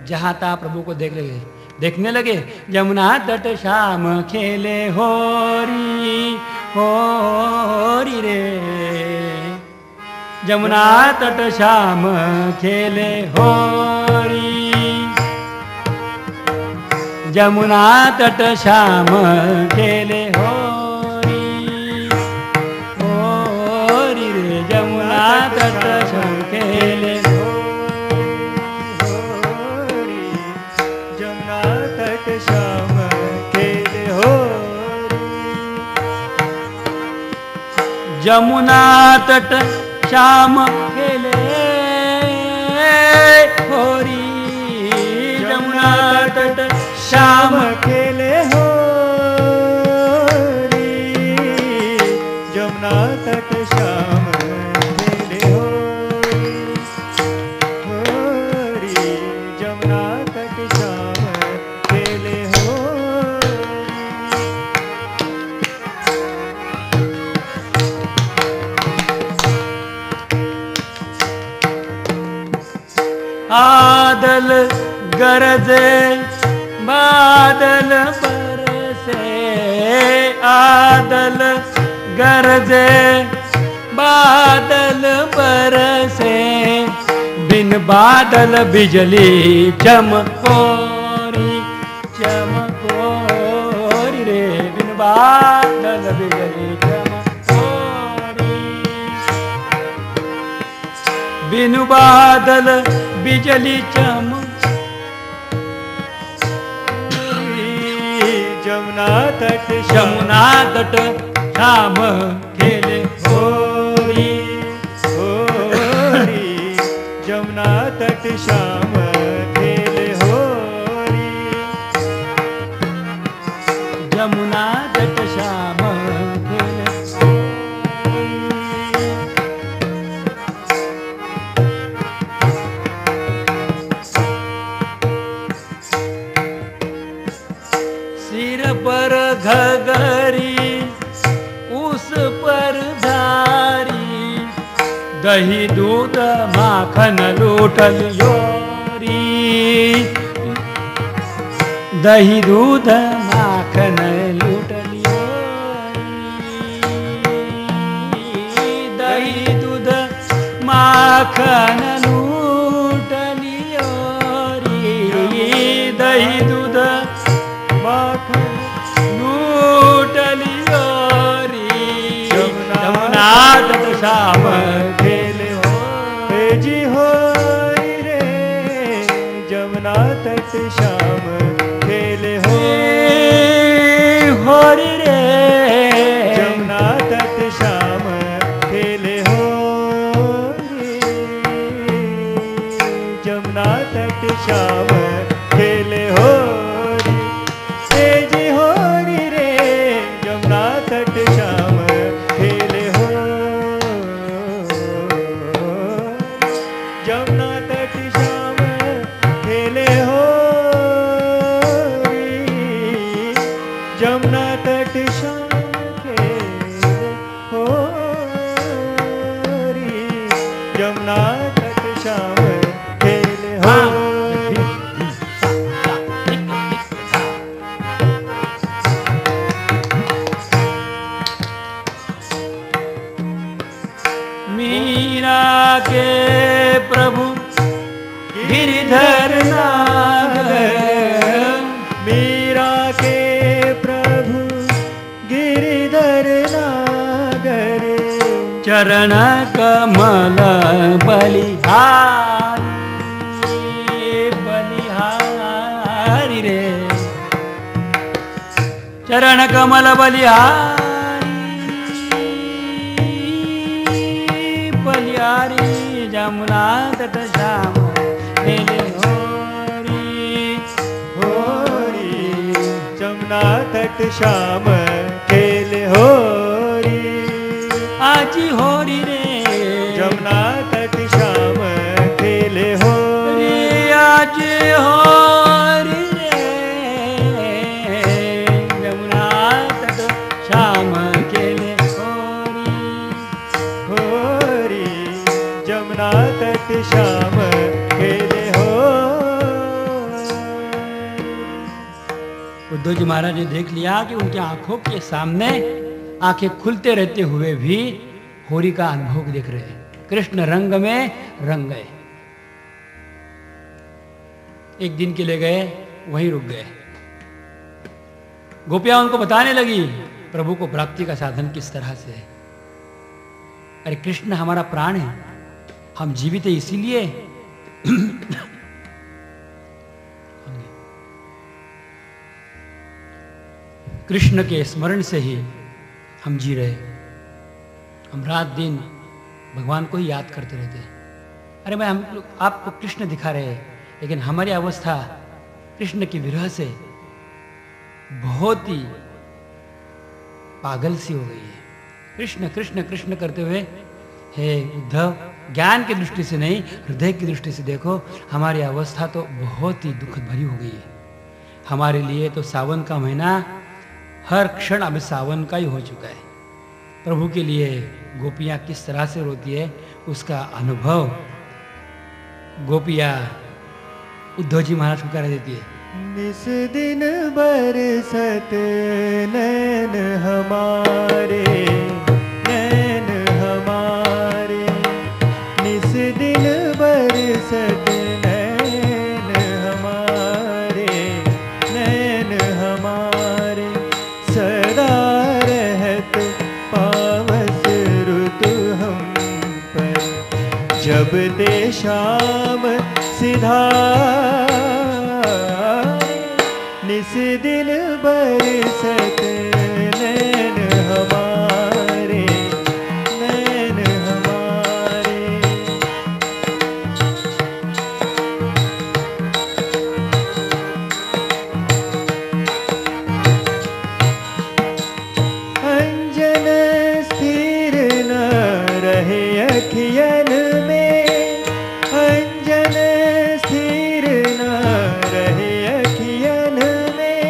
जहां तहां प्रभु को देखने लगे। यमुना तट श्याम खेले होरी होरी रे, यमुना तट श्याम खेले होरी, यमुना तट श्याम खेले होरी होरी रे, यमुना तट श्याम खेले श्याम खेले होरी, यमुना तट श्याम खेले होरी, यमुना तट श्याम खेले होरी, यमुना तट श्याम खेले होरी, यमुना तट श्याम खेले होरी। आदल गरजे बादल बरसे, आदल गरजे बादल बरसे, बिन बादल बिजली चमकोरी चमकोरी रे, बिन बादल बिजली चमकोरी, बिन बादल बिजली चमकोरी, यमुना तट यमुना तट श्याम खेले होरी होरी, यमुना तट श्याम खेले होरी, यमुना तट श्याम खेले सिर पर घघरी उस पर धारी, दही दूध माखन लूटल योरी, दही दूध माखन लूटल योरी, दही दूध माखन लूटल योरी, दही दूध माखन लूटल योरी, यमुना तट श्याम खेले होरी जी होरी रे, यमुना तट श्याम खेले होरी रे, यमुना तट श्याम खेले होरी, यमुना तट श्याम खेले होरी तट श्याम खेले हो, जमुना तट श्याम खेले हो, जमुना तट श्याम खेले हो, जमुना तट श्याम खेले हो। मीरा के प्रभु गिरिधर नागर, मीरा के प्रभु गिरिधर नागर, चरण कमल बलिहारी, बलिहारी रे, चरण कमल बलिहारी, बलिहारी, जमुना तट श्याम खेले होरी, होरी, जमुना तट श्याम खेले होरी, आज होरी रे, जमुना तट श्याम खेले होरी, आज होरी रे, जमुना तट श्याम खेले होरी, होरी, जमुना तट श्याम खेले हो। उद्धव जी महाराज ने देख लिया कि उनके आंखों के सामने आंखें खुलते रहते हुए भी होरी का अनुभव देख रहे हैं। कृष्ण रंग में रंग गए, एक दिन के लिए गए, वहीं रुक गए। गोपियां उनको बताने लगी प्रभु को प्राप्ति का साधन किस तरह से है। अरे कृष्ण हमारा प्राण है, हम जीवित है इसीलिए कृष्ण के स्मरण से ही हम जी रहे, हम रात दिन भगवान को ही याद करते रहते हैं। अरे मैं हम लोग आपको कृष्ण दिखा रहे हैं, लेकिन हमारी अवस्था कृष्ण की विरह से बहुत ही पागल सी हो गई है। कृष्ण कृष्ण कृष्ण करते हुए, हे उद्धव, ज्ञान की दृष्टि से नहीं, हृदय की दृष्टि से देखो, हमारी अवस्था तो बहुत ही दुखद भरी हो गई है। हमारे लिए तो सावन का महीना हर क्षण अब सावन का ही हो चुका है। प्रभु के लिए गोपियाँ किस तरह से रोती है, उसका अनुभव गोपियाँ उद्धव जी महाराज को करा देती है। निस दिन बरसत नैन हमारे, नैन हमारे, निस दिन बरसत नैन हमारे, नैन हमारे, सदा रहत पावस ऋतु हम पर, जब ते शाम सिधारे, निस दिन बरसत नैन हमारे, नैन हमारे, अंजन स्थिर न रहे अखियन में, अंजन स्थिर न रहे अखियन में,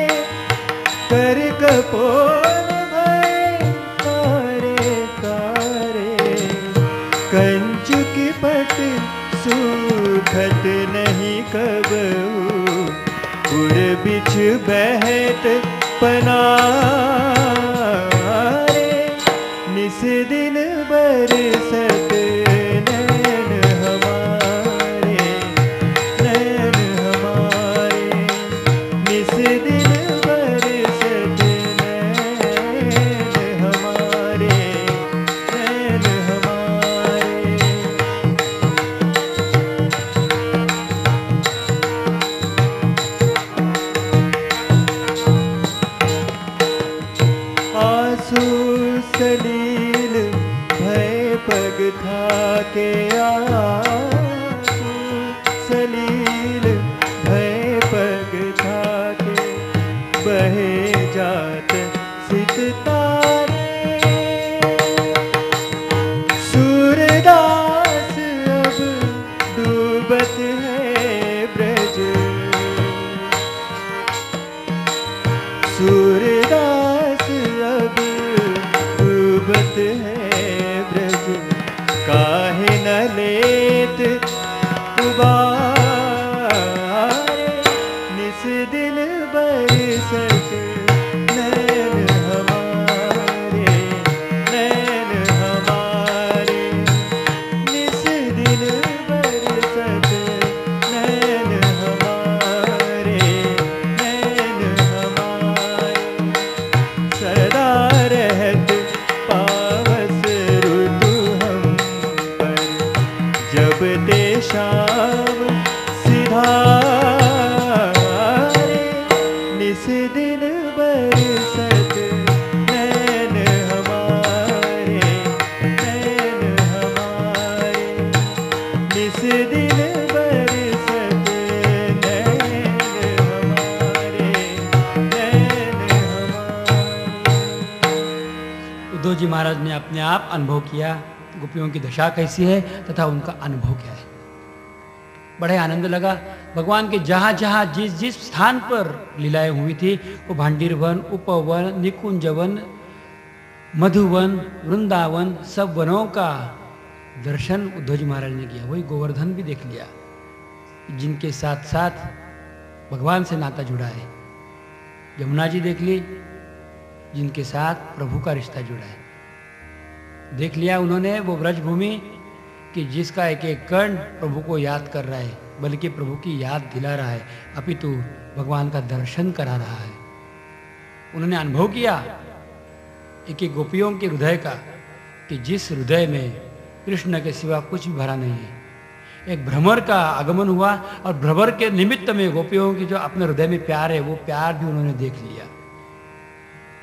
कर कपोल भय कारे कारे, कंचुक पट सुखत नहीं कबहू, उड़ बिछ बहत पनारे, निस दिन बरसत नैन हमारे, नैन हमारे, निस दिन बरसत नैन हमारे, नैन हमारे, आंसू सलील भय पग था के, आंसू सलील भय पग था के, बहे जात सित तार उद्धव जी महाराज ने अपने आप अनुभव किया गोपियों की दशा कैसी है तथा उनका अनुभव क्या है। बड़े आनंद लगा। भगवान के जहाँ जहाँ जिस जिस स्थान पर लीलाएं हुई थी, वो भांडीर वन, उपवन, निकुंज वन, मधुवन, वृंदावन, सब वनों का दर्शन उद्धव जी महाराज ने किया। वही गोवर्धन भी देख लिया, जिनके साथ साथ भगवान से नाता जुड़ा है। यमुना जी देख ली, जिनके साथ प्रभु का रिश्ता जुड़ा है। देख लिया उन्होंने वो ब्रजभूमि कि जिसका एक एक कण प्रभु को याद कर रहा है, बल्कि प्रभु की याद दिला रहा है, अपितु भगवान का दर्शन करा रहा है। उन्होंने अनुभव किया एक एक गोपियों के हृदय का कि जिस हृदय में कृष्ण के सिवा कुछ भी भरा नहीं है। एक भ्रमर का आगमन हुआ और भ्रमर के निमित्त में गोपियों की जो अपने हृदय में प्यार है, वो प्यार भी उन्होंने देख लिया।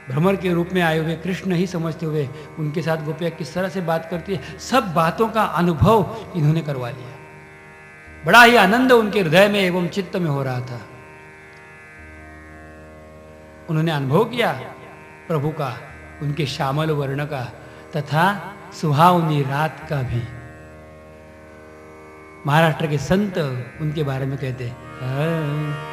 भ्रमर के रूप में आए हुए कृष्ण ही समझते हुए उनके साथ गोपियाँ किस तरह से बात करती है, सब बातों का अनुभव इन्होंने करवा लिया। बड़ा ही आनंद उनके हृदय में एवं चित्त में हो रहा था। उन्होंने अनुभव किया प्रभु का, उनके श्यामल वर्ण का तथा सुहावनी रात का भी। महाराष्ट्र के संत उनके बारे में कहते हैं